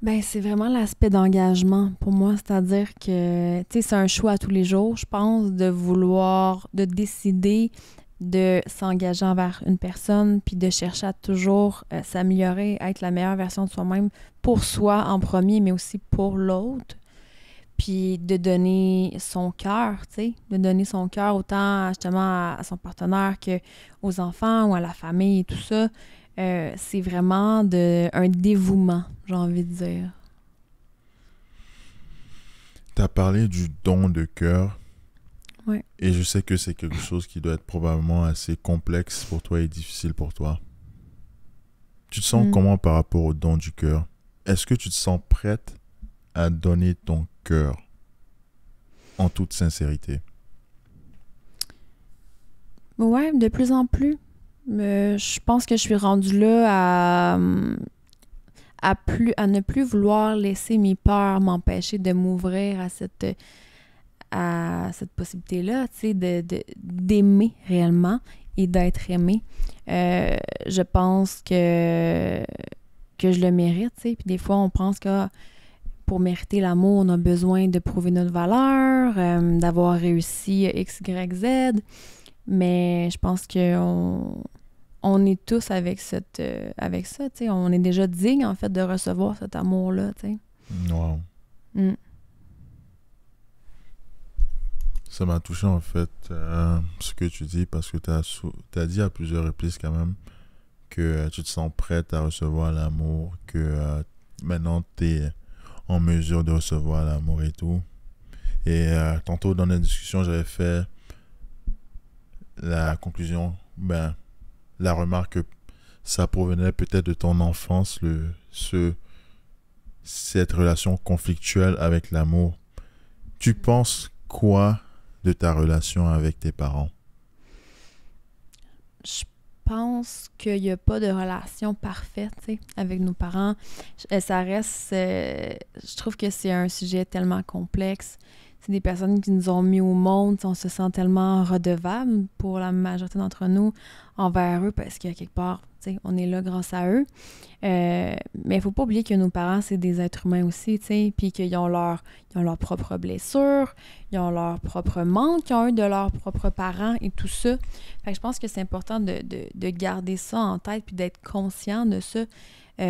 Ben, c'est vraiment l'aspect d'engagement pour moi, c'est-à-dire que, tu sais, c'est un choix à tous les jours, je pense, de décider de s'engager envers une personne, puis de chercher à toujours s'améliorer, être la meilleure version de soi-même pour soi en premier, mais aussi pour l'autre, puis de donner son cœur, tu sais, de donner son cœur autant justement à son partenaire qu'aux enfants ou à la famille et tout ça. C'est vraiment un dévouement, j'ai envie de dire. Tu as parlé du don de cœur. Ouais. Et je sais que c'est quelque chose qui doit être probablement assez complexe pour toi et difficile pour toi. Tu te sens comment par rapport au don du cœur? Est-ce que tu te sens prête à donner ton cœur en toute sincérité? Ouais, de plus en plus. Je pense que je suis rendue là à ne plus vouloir laisser mes peurs m'empêcher de m'ouvrir à cette possibilité-là, tu sais, d'aimer réellement et d'être aimé. Je pense que je le mérite, tu sais. Puis des fois, on pense que pour mériter l'amour, on a besoin de prouver notre valeur, d'avoir réussi X, Y, Z. Mais je pense qu'on est tous avec ça, tu sais. On est déjà digne, en fait, de recevoir cet amour-là, tu sais. Wow. Ça m'a touché, en fait, ce que tu dis, parce que tu as dit à plusieurs reprises, quand même, que tu te sens prête à recevoir l'amour, que maintenant, tu es en mesure de recevoir l'amour et tout. Et tantôt, dans la discussion, j'avais fait la conclusion, la remarque que ça provenait peut-être de ton enfance, cette relation conflictuelle avec l'amour. Tu penses quoi de ta relation avec tes parents? Je pense qu'il n'y a pas de relation parfaite, tu sais, avec nos parents. Ça reste... je trouve que c'est un sujet tellement complexe. C'est des personnes qui nous ont mis au monde. On se sent tellement redevable pour la majorité d'entre nous envers eux parce qu'à quelque part, tu sais, on est là grâce à eux. Mais il ne faut pas oublier que nos parents, c'est des êtres humains aussi, tu sais, puis qu'ils ont leurs propres blessures, ils ont leurs propres manques qu'ils ont eu de leurs propres parents et tout ça. Fait que je pense que c'est important de garder ça en tête puis d'être conscient de ça. Tu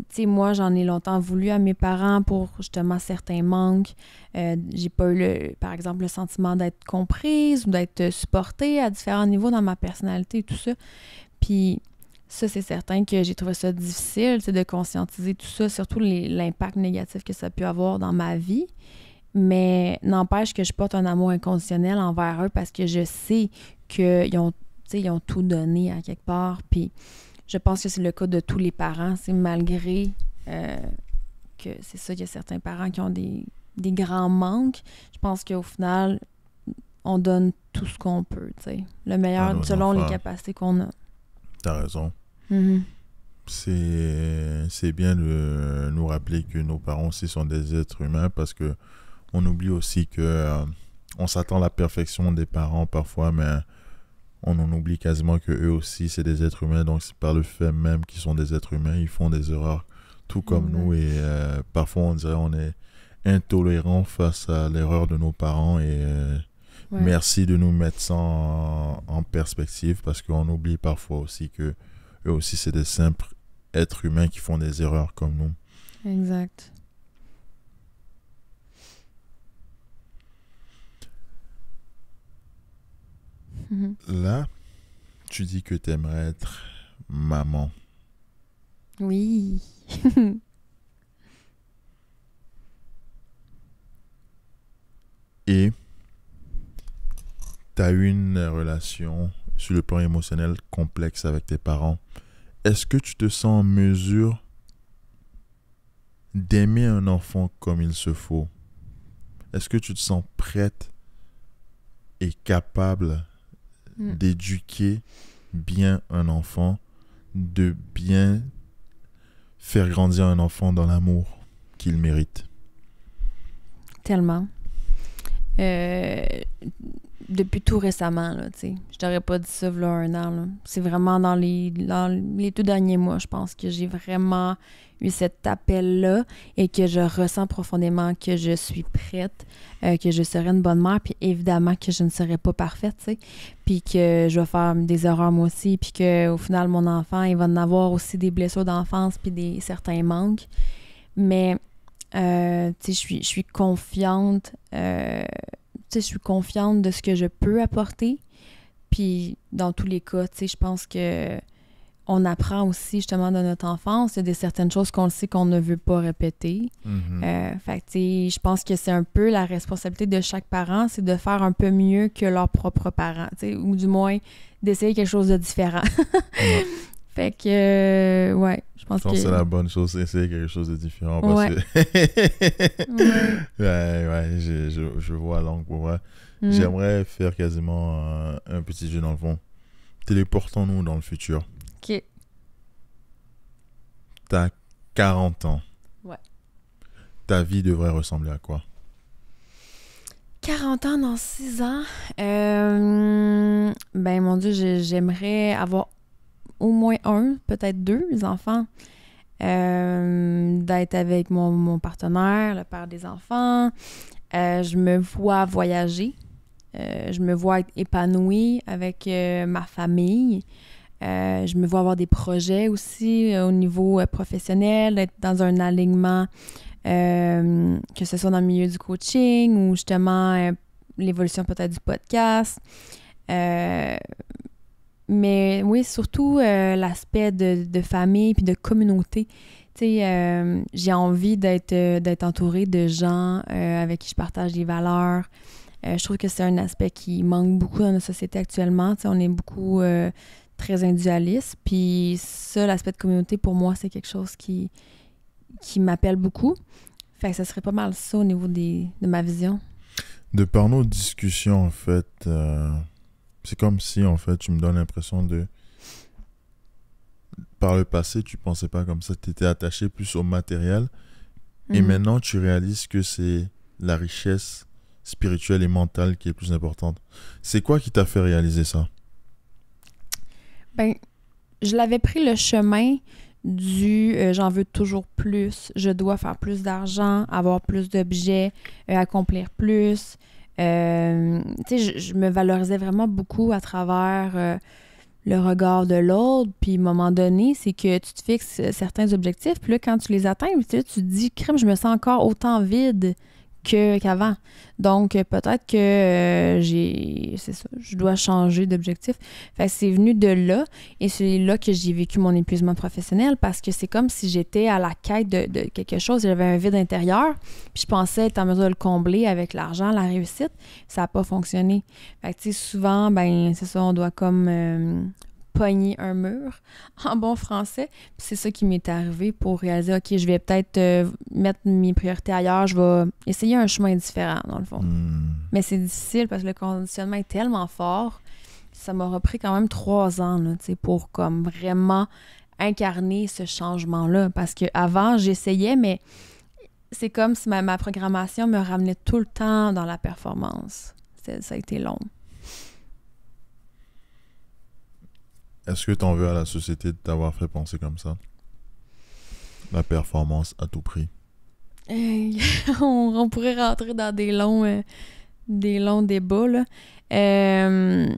sais, moi, j'en ai longtemps voulu à mes parents pour justement certains manques. J'ai pas eu, par exemple, le sentiment d'être comprise ou d'être supportée à différents niveaux dans ma personnalité et tout ça. Puis ça, c'est certain que j'ai trouvé ça difficile, de conscientiser tout ça, surtout l'impact négatif que ça peut avoir dans ma vie. Mais n'empêche que je porte un amour inconditionnel envers eux parce que je sais qu'ils ont tout donné à quelque part. Puis je pense que c'est le cas de tous les parents. C'est malgré que c'est ça, qu'il y a certains parents qui ont des grands manques. Je pense qu'au final, on donne tout ce qu'on peut, tu sais. Le meilleur selon les capacités qu'on a. T'as raison. Mm-hmm. C'est bien de nous rappeler que nos parents aussi sont des êtres humains parce que on oublie aussi que on s'attend à la perfection des parents parfois, mais on en oublie quasiment que eux aussi c'est des êtres humains. Donc c'est par le fait même qu'ils sont des êtres humains, ils font des erreurs tout comme nous et parfois on dirait on est intolérant face à l'erreur de nos parents et merci de nous mettre ça en perspective parce qu'on oublie parfois aussi que eux aussi c'est des simples êtres humains qui font des erreurs comme nous. Exact. Là, tu dis que tu aimerais être maman. Oui. Et tu as eu une relation sur le plan émotionnel complexe avec tes parents. Est-ce que tu te sens en mesure d'aimer un enfant comme il se faut? est-ce que tu te sens prête et capable d'éduquer bien un enfant, de bien faire grandir un enfant dans l'amour qu'il mérite? Tellement. Depuis tout récemment, là, tu sais. Je t'aurais pas dit ça il y a 1 an, là. C'est vraiment dans les tout derniers mois, je pense, que j'ai vraiment eu cet appel-là et que je ressens profondément que je suis prête, que je serai une bonne mère, puis évidemment que je ne serai pas parfaite, tu sais, puis que je vais faire des erreurs moi aussi, puis qu'au final, mon enfant, il va en avoir aussi des blessures d'enfance puis certains manques. Mais, tu sais, je suis confiante, je suis confiante de ce que je peux apporter. Puis, dans tous les cas, tu sais, je pense que on apprend aussi, justement, de notre enfance. Il y a certaines choses qu'on le sait qu'on ne veut pas répéter. Fait que, tu sais, je pense que c'est un peu la responsabilité de chaque parent, c'est de faire un peu mieux que leurs propres parents, tu sais, ou du moins d'essayer quelque chose de différent. Ouais. Fait que, ouais, je pense que... c'est la bonne chose, c'est essayer quelque chose de différent. Parce Ouais. que... ouais, je vois l'angle pour moi. J'aimerais faire quasiment un petit jeu dans le fond. Téléportons-nous dans le futur. OK. T'as 40 ans. Ouais. Ta vie devrait ressembler à quoi? 40 ans dans 6 ans? Ben, mon Dieu, j'aimerais avoir au moins 1, peut-être 2 enfants. D'être avec mon partenaire, le père des enfants. Je me vois voyager. Je me vois être épanouie avec ma famille. Je me vois avoir des projets aussi au niveau professionnel, être dans un alignement, que ce soit dans le milieu du coaching ou justement l'évolution peut-être du podcast. Mais oui, surtout l'aspect de famille puis de communauté. Tu sais, j'ai envie d'être entourée de gens avec qui je partage des valeurs. Je trouve que c'est un aspect qui manque beaucoup dans notre société actuellement. Tu sais, on est beaucoup très individualiste. Puis ça, l'aspect de communauté, pour moi, c'est quelque chose qui m'appelle beaucoup. Fait que ça serait pas mal ça au niveau de ma vision. De par nos discussions, en fait, c'est comme si, en fait, tu me donnes l'impression de... Par le passé, tu pensais pas comme ça. Tu étais attaché plus au matériel. Et maintenant, tu réalises que c'est la richesse spirituelle et mentale qui est plus importante. C'est quoi qui t'a fait réaliser ça? Ben, je l'avais pris le chemin du j'en veux toujours plus, je dois faire plus d'argent, avoir plus d'objets, accomplir plus. Tu sais, je me valorisais vraiment beaucoup à travers le regard de l'autre. Puis, à un moment donné, c'est que tu te fixes certains objectifs. Puis là, quand tu les atteins, tu te dis, crème, je me sens encore autant vide qu'avant. Donc, peut-être que c'est ça, je dois changer d'objectif. Fait que c'est venu de là, et c'est là que j'ai vécu mon épuisement professionnel, parce que c'est comme si j'étais à la quête de quelque chose, j'avais un vide intérieur, puis je pensais être en mesure de le combler avec l'argent, la réussite. Ça n'a pas fonctionné. Fait que, tu sais, souvent, ben c'est ça, on doit comme pogner un mur, en bon français. Puis c'est ça qui m'est arrivé pour réaliser, OK, je vais peut-être mettre mes priorités ailleurs, je vais essayer un chemin différent, dans le fond. Mais c'est difficile parce que le conditionnement est tellement fort. Ça m'a repris quand même 3 ans, là, pour comme vraiment incarner ce changement-là. Parce qu'avant, j'essayais, mais c'est comme si ma programmation me ramenait tout le temps dans la performance. Ça a été long. Est-ce que tu en veux à la société de t'avoir fait penser comme ça? La performance à tout prix. On pourrait rentrer dans des longs débats, là. Je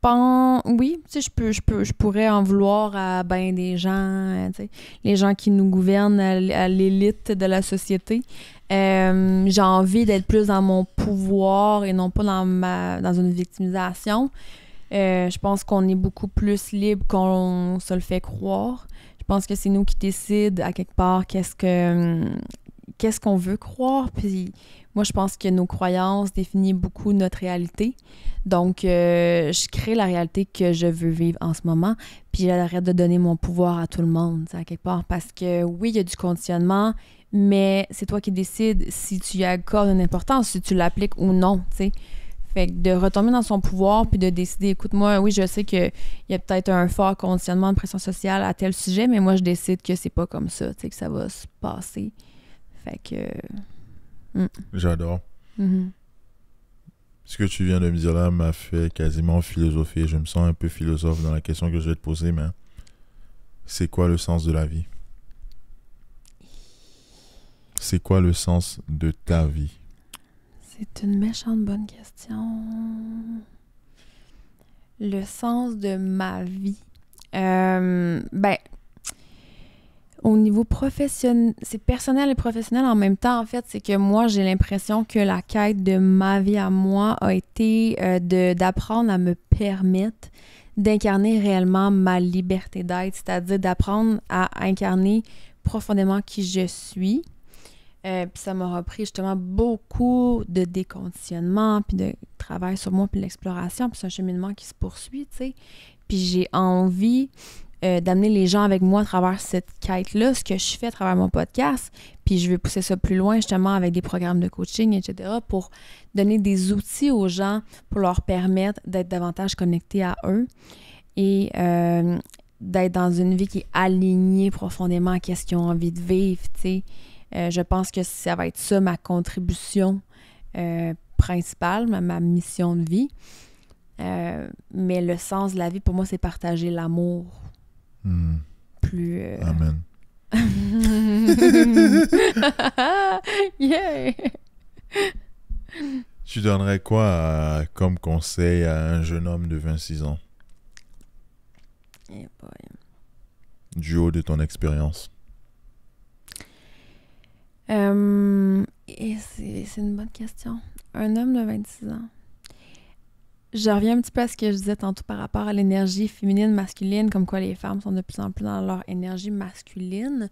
pense... Oui, tu sais, je pourrais en vouloir à ben des gens, tu sais, les gens qui nous gouvernent, à l'élite de la société. J'ai envie d'être plus dans mon pouvoir et non pas dans une victimisation. Je pense qu'on est beaucoup plus libre qu'on se le fait croire. Je pense que c'est nous qui décident à quelque part qu'est-ce qu'on veut croire. Puis moi, je pense que nos croyances définissent beaucoup notre réalité. Donc, je crée la réalité que je veux vivre en ce moment. Puis j'arrête de donner mon pouvoir à tout le monde, à quelque part. Parce que oui, il y a du conditionnement, mais c'est toi qui décides si tu y accordes une importance, si tu l'appliques ou non, tu sais. Fait que de retomber dans son pouvoir puis de décider, écoute, moi, oui, je sais qu'il y a peut-être un fort conditionnement de pression sociale à tel sujet, mais moi, je décide que c'est pas comme ça, tu sais, que ça va se passer. Fait que... J'adore. Mhm. Ce que tu viens de me dire là m'a fait quasiment philosopher. Je me sens un peu philosophe dans la question que je vais te poser, mais c'est quoi le sens de la vie? C'est quoi le sens de ta vie? C'est une méchante bonne question. Le sens de ma vie. Ben, au niveau professionnel, c'est personnel et professionnel en même temps, en fait, c'est que moi, j'ai l'impression que la quête de ma vie à moi a été d'apprendre à me permettre d'incarner réellement ma liberté d'être, c'est-à-dire d'apprendre à incarner profondément qui je suis. Puis ça m'aura pris justement beaucoup de déconditionnement, puis de travail sur moi, puis l'exploration, puis c'est un cheminement qui se poursuit, tu sais. Puis j'ai envie d'amener les gens avec moi à travers cette quête-là, ce que je fais à travers mon podcast, puis je vais pousser ça plus loin justement avec des programmes de coaching, etc., pour donner des outils aux gens pour leur permettre d'être davantage connectés à eux et d'être dans une vie qui est alignée profondément à ce qu'ils ont envie de vivre, tu sais. Je pense que ça va être ça ma contribution principale, ma mission de vie. Mais le sens de la vie, pour moi, c'est partager l'amour. Plus... Amen. Yeah! Tu donnerais quoi comme conseil à un jeune homme de 26 ans? Yeah, boy. Du haut de ton expérience. Et c'est une bonne question. Un homme de 26 ans. Je reviens un petit peu à ce que je disais tantôt par rapport à l'énergie féminine, masculine, comme quoi les femmes sont de plus en plus dans leur énergie masculine.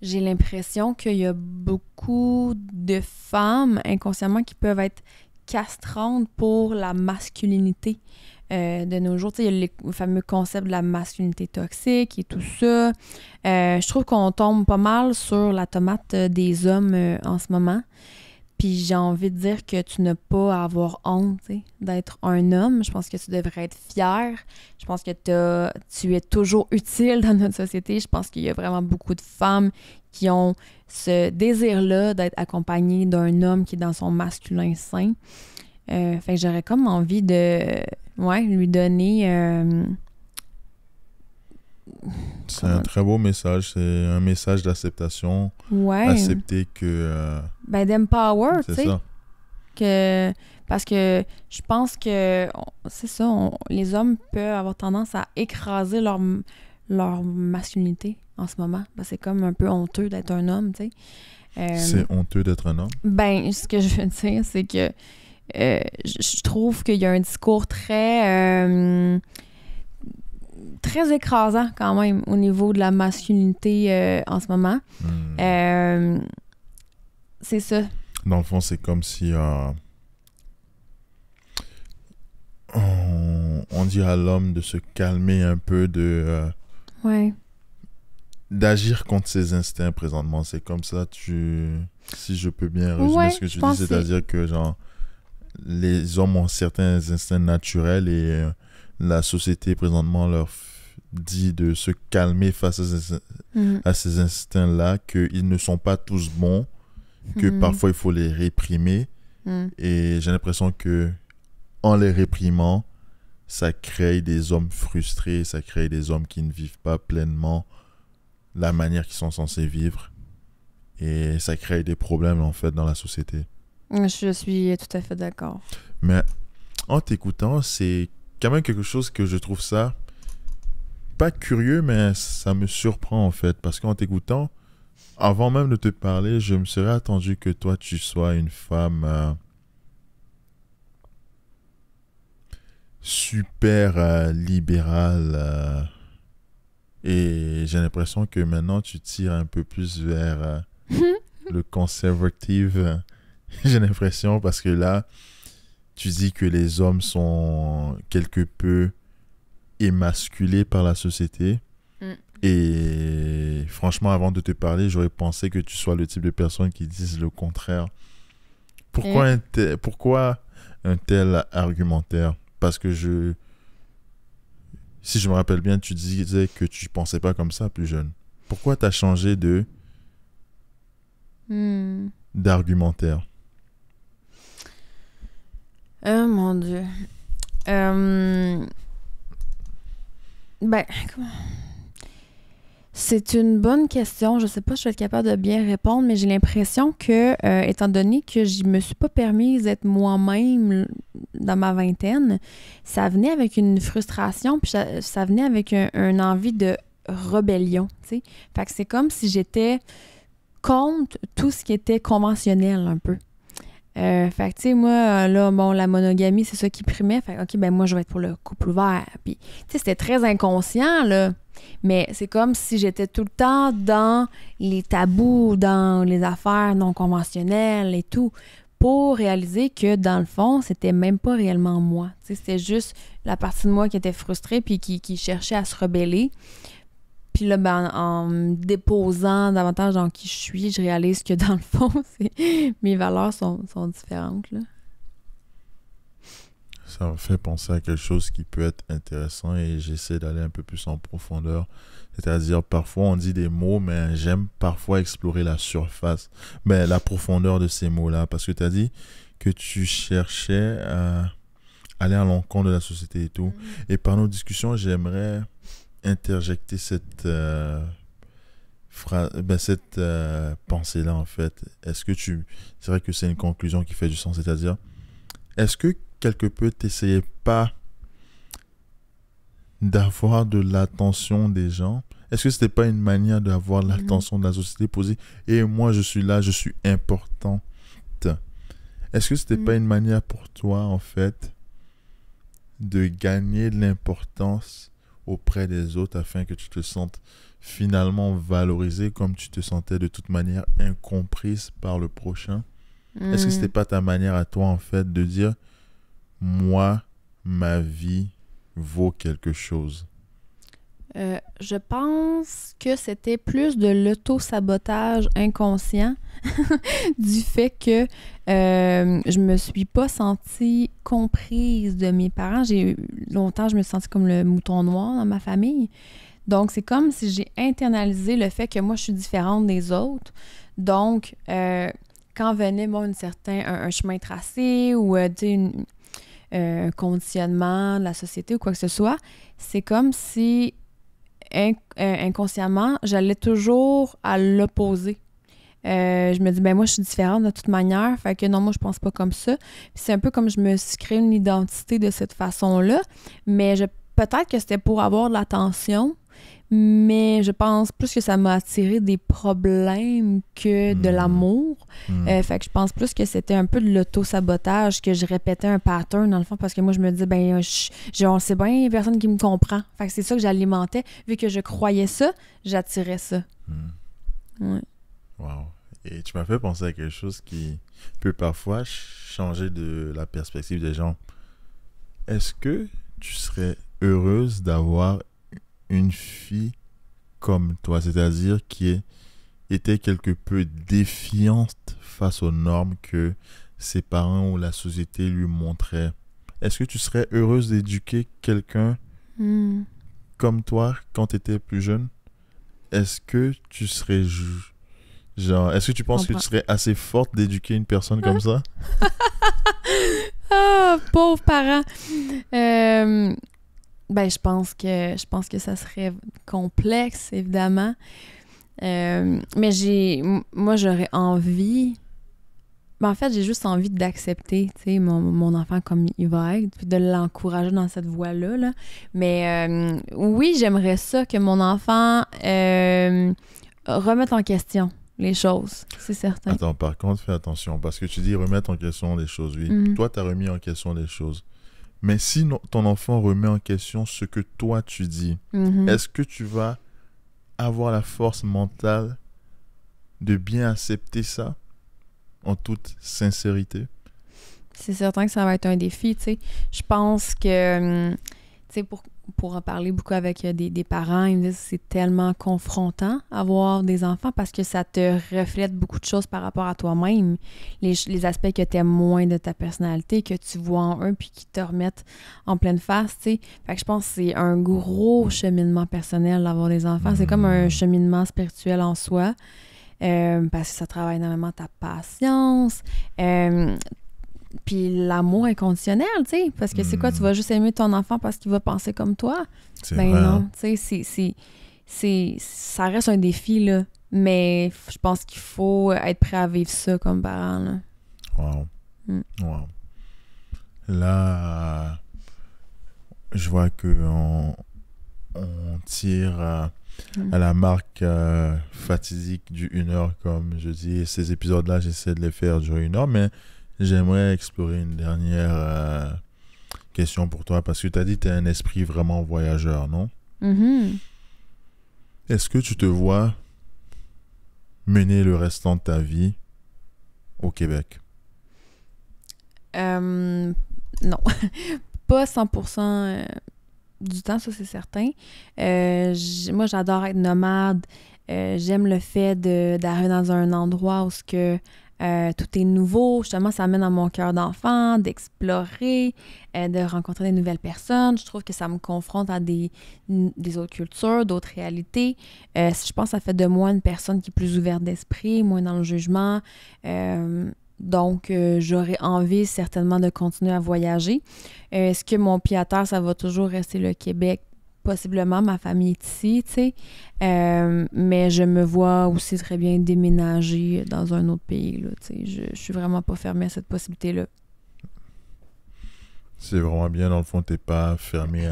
J'ai l'impression qu'il y a beaucoup de femmes inconsciemment qui peuvent être castrantes pour la masculinité de nos jours. Tu sais, il y a le fameux concept de la masculinité toxique et tout ça. Je trouve qu'on tombe pas mal sur la tomate des hommes en ce moment. Puis j'ai envie de dire que tu n'as pas à avoir honte, tu sais, d'être un homme. Je pense que tu devrais être fier. Je pense que tu es toujours utile dans notre société. Je pense qu'il y a vraiment beaucoup de femmes qui ont ce désir-là d'être accompagnées d'un homme qui est dans son masculin sain. Fait que j'aurais comme envie de lui donner... C'est un très beau message. C'est un message d'acceptation. Ouais. Accepter que... d'empower, tu c'est sais. ça. Parce que je pense que, c'est ça, les hommes peuvent avoir tendance à écraser leur masculinité en ce moment. C'est comme un peu honteux d'être un homme, tu sais. C'est honteux d'être un homme? Ben, ce que je veux dire, c'est que je trouve qu'il y a un discours très écrasant quand même au niveau de la masculinité en ce moment. C'est ça. Dans le fond, c'est comme si on dit à l'homme de se calmer un peu, d'agir contre ses instincts présentement. C'est comme ça, si je peux bien résumer ce que tu dis, c'est-à-dire que genre les hommes ont certains instincts naturels et la société présentement leur dit de se calmer face à ces instincts-là, qu'ils ne sont pas tous bons, que parfois il faut les réprimer. Et j'ai l'impression que en les réprimant, ça crée des hommes frustrés, ça crée des hommes qui ne vivent pas pleinement la manière qu'ils sont censés vivre. Et ça crée des problèmes en fait dans la société. Je suis tout à fait d'accord. Mais en t'écoutant, c'est quand même quelque chose que je trouve ça pas curieux, mais ça me surprend en fait. Parce qu'en t'écoutant, avant même de te parler, je me serais attendu que toi tu sois une femme super libérale. Et j'ai l'impression que maintenant tu tires un peu plus vers le conservative. J'ai l'impression parce que là, tu dis que les hommes sont quelque peu émasculés par la société Et franchement, avant de te parler, j'aurais pensé que tu sois le type de personne qui disent le contraire. Pourquoi un tel argumentaire? Parce que si je me rappelle bien, tu disais que tu pensais pas comme ça plus jeune. Pourquoi tu as changé d'argumentaire? Oh mon Dieu. Comment... C'est une bonne question. Je sais pas si je vais être capable de bien répondre, mais j'ai l'impression que, étant donné que je me suis pas permise d'être moi-même dans ma vingtaine, ça venait avec une frustration, puis ça venait avec un envie de rébellion, tu sais. Fait que c'est comme si j'étais contre tout ce qui était conventionnel, un peu. Fait que, tu sais, moi, là, bon, la monogamie, c'est ça qui primait. Fait que, OK, ben moi, je vais être pour le couple ouvert. Puis, tu sais, c'était très inconscient, là. Mais c'est comme si j'étais tout le temps dans les tabous, dans les affaires non conventionnelles et tout, pour réaliser que, dans le fond, c'était même pas réellement moi. Tu sais, c'était juste la partie de moi qui était frustrée puis qui cherchait à se rebeller. Puis là, ben, en me déposant davantage dans qui je suis, je réalise que dans le fond, mes valeurs sont différentes, là. Ça me fait penser à quelque chose qui peut être intéressant et j'essaie d'aller un peu plus en profondeur. C'est-à-dire, parfois, on dit des mots, mais j'aime parfois explorer la surface, mais la profondeur de ces mots-là. Parce que tu as dit que tu cherchais à aller à l'encontre de la société et tout. Et par nos discussions, j'aimerais interjecter cette pensée-là, en fait. C'est vrai que c'est une conclusion qui fait du sens, c'est-à-dire, est-ce que quelque peu t'essayais pas d'avoir de l'attention des gens? Est-ce que c'était pas une manière d'avoir l'attention de la société posée? Et moi, je suis là, je suis importante. Est-ce que c'était pas une manière pour toi, en fait, de gagner de l'importance auprès des autres afin que tu te sentes finalement valorisé comme tu te sentais de toute manière incomprise par le prochain? Est-ce que c'était pas ta manière à toi, en fait, de dire moi, ma vie vaut quelque chose? Je pense que c'était plus de l'auto-sabotage inconscient du fait que je me suis pas sentie comprise de mes parents. Longtemps, je me suis sentie comme le mouton noir dans ma famille. Donc, c'est comme si j'ai internalisé le fait que moi, je suis différente des autres. Donc, quand venait un chemin tracé ou un conditionnement de la société ou quoi que ce soit, c'est comme si inconsciemment, j'allais toujours à l'opposé. Je me dis, ben moi, je suis différente de toute manière, fait que non, moi, je pense pas comme ça. Puis c'est un peu comme je me suis créé une identité de cette façon-là, mais peut-être que c'était pour avoir de l'attention, mais je pense plus que ça m'a attiré des problèmes que de l'amour. Fait que je pense plus que c'était un peu de l'auto-sabotage, que je répétais un pattern dans le fond, parce que moi je me disais, ben on sait bien, il y a personne qui me comprend. Fait que c'est ça que j'alimentais. Vu que je croyais ça, j'attirais ça. Ouais. Wow. Et tu m'as fait penser à quelque chose qui peut parfois changer de la perspective des gens. Est-ce que tu serais heureuse d'avoir une fille comme toi, c'est-à-dire qui était quelque peu défiante face aux normes que ses parents ou la société lui montraient? Est-ce que tu serais heureuse d'éduquer quelqu'un comme toi quand tu étais plus jeune? Est-ce que tu serais est-ce que tu penses que tu serais assez forte d'éduquer une personne comme ça? Ah, pauvre parent! Ben, je pense que ça serait complexe, évidemment. Mais moi, j'aurais envie... Ben, en fait, j'ai juste envie d'accepter, tu sais, mon enfant comme il va être, puis de l'encourager dans cette voie-là, là. Mais oui, j'aimerais ça que mon enfant remette en question les choses, c'est certain. Attends, par contre, fais attention, parce que tu dis remettre en question les choses, oui. Toi, tu as remis en question les choses. Mais si ton enfant remet en question ce que toi tu dis, est-ce que tu vas avoir la force mentale de bien accepter ça en toute sincérité? C'est certain que ça va être un défi, tu sais. Je pense que, tu sais, pour en parler beaucoup avec des parents, ils me disent que c'est tellement confrontant avoir des enfants parce que ça te reflète beaucoup de choses par rapport à toi-même. Les aspects que tu aimes moins de ta personnalité, que tu vois en eux, puis qui te remettent en pleine face, tu sais. Fait que je pense que c'est un gros cheminement personnel d'avoir des enfants. C'est comme un cheminement spirituel en soi. Parce que ça travaille énormément ta patience. Puis l'amour inconditionnel, tu sais, parce que c'est quoi, tu vas juste aimer ton enfant parce qu'il va penser comme toi? C'est Ben vrai, non, hein. tu sais, ça reste un défi, là, mais je pense qu'il faut être prêt à vivre ça comme parent, là. Wow. Mm. Wow. Là, je vois qu'on on tire à la marque fatidique du 1 heure, comme je dis. Ces épisodes-là, j'essaie de les faire durer 1 heure, mais j'aimerais explorer une dernière question pour toi, parce que tu as dit que tu as un esprit vraiment voyageur, non? Mhm. Est-ce que tu te vois mener le restant de ta vie au Québec? Non, pas 100% du temps, ça c'est certain. Moi, j'adore être nomade. J'aime le fait d'arriver dans un endroit où tout est nouveau. Justement, ça amène à mon cœur d'enfant, d'explorer, de rencontrer des nouvelles personnes. Je trouve que ça me confronte à des autres cultures, d'autres réalités. Je pense que ça fait de moi une personne qui est plus ouverte d'esprit, moins dans le jugement. Donc, j'aurais envie certainement de continuer à voyager. Est-ce que mon pied à terre, ça va toujours rester le Québec? Possiblement, ma famille est ici, tu sais. Mais je me vois aussi très bien déménager dans un autre pays, là, tu sais. Je suis vraiment pas fermée à cette possibilité-là. C'est vraiment bien, dans le fond, t'es pas fermé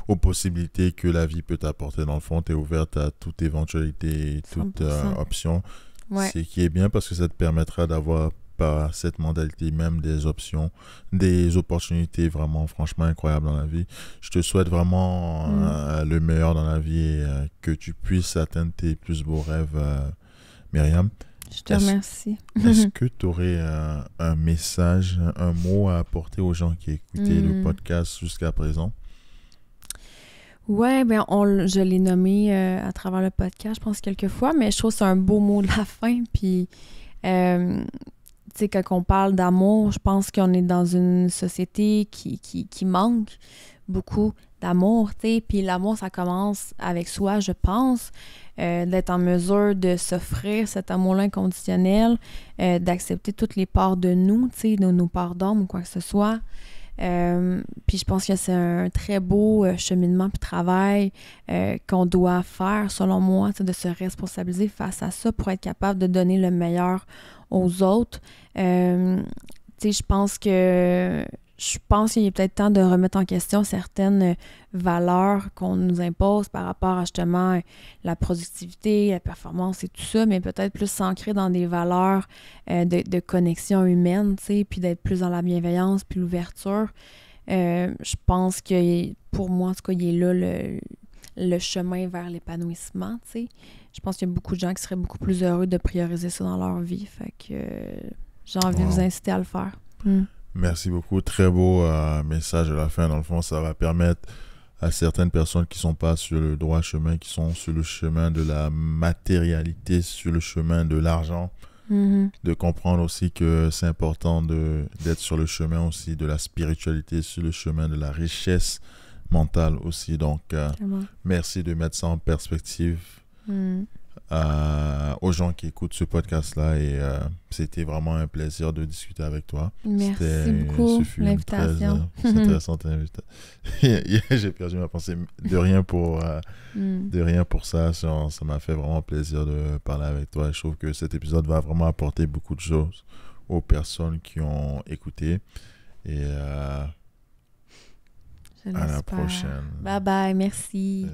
aux possibilités que la vie peut t'apporter. Dans le fond, t'es ouverte à toute éventualité, toute 100%. option. Ouais. C'est qui est bien parce que ça te permettra d'avoir par cette modalité même des options, des opportunités vraiment franchement incroyables dans la vie. Je te souhaite vraiment le meilleur dans la vie et que tu puisses atteindre tes plus beaux rêves, Myriam. Je te remercie. Est-ce que tu aurais un message, un mot à apporter aux gens qui écoutaient le podcast jusqu'à présent? Ouais, ben je l'ai nommé à travers le podcast, je pense quelques fois, mais je trouve que c'est un beau mot de la fin. Puis, tu sais, quand on parle d'amour, je pense qu'on est dans une société qui manque beaucoup d'amour, tu sais. Puis l'amour, ça commence avec soi, je pense, d'être en mesure de s'offrir cet amour-là inconditionnel, d'accepter toutes les parts de nous, tu sais, nos parts d'âme ou quoi que ce soit. Puis je pense que c'est un très beau cheminement puis travail qu'on doit faire, selon moi, de se responsabiliser face à ça pour être capable de donner le meilleur aux autres. Je pense qu'il est peut-être temps de remettre en question certaines valeurs qu'on nous impose par rapport à justement la productivité, la performance et tout ça, mais peut-être plus s'ancrer dans des valeurs de connexion humaine, puis d'être plus dans la bienveillance puis l'ouverture. Je pense que, pour moi, en tout cas, il est là le chemin vers l'épanouissement, tu sais. Je pense qu'il y a beaucoup de gens qui seraient beaucoup plus heureux de prioriser ça dans leur vie. Fait que j'ai envie de vous inciter à le faire. Merci beaucoup. Très beau message à la fin. Dans le fond, ça va permettre à certaines personnes qui ne sont pas sur le droit chemin, qui sont sur le chemin de la matérialité, sur le chemin de l'argent, de comprendre aussi que c'est important d'être sur le chemin aussi de la spiritualité, sur le chemin de la richesse mentale aussi. Donc, merci de mettre ça en perspective aux gens qui écoutent ce podcast-là et c'était vraiment un plaisir de discuter avec toi. Merci beaucoup pour l'invitation. C'est intéressante invitation. J'ai perdu ma pensée. De rien pour ça. Ça m'a fait vraiment plaisir de parler avec toi. Je trouve que cet épisode va vraiment apporter beaucoup de choses aux personnes qui ont écouté. Et à la prochaine. Bye bye, merci.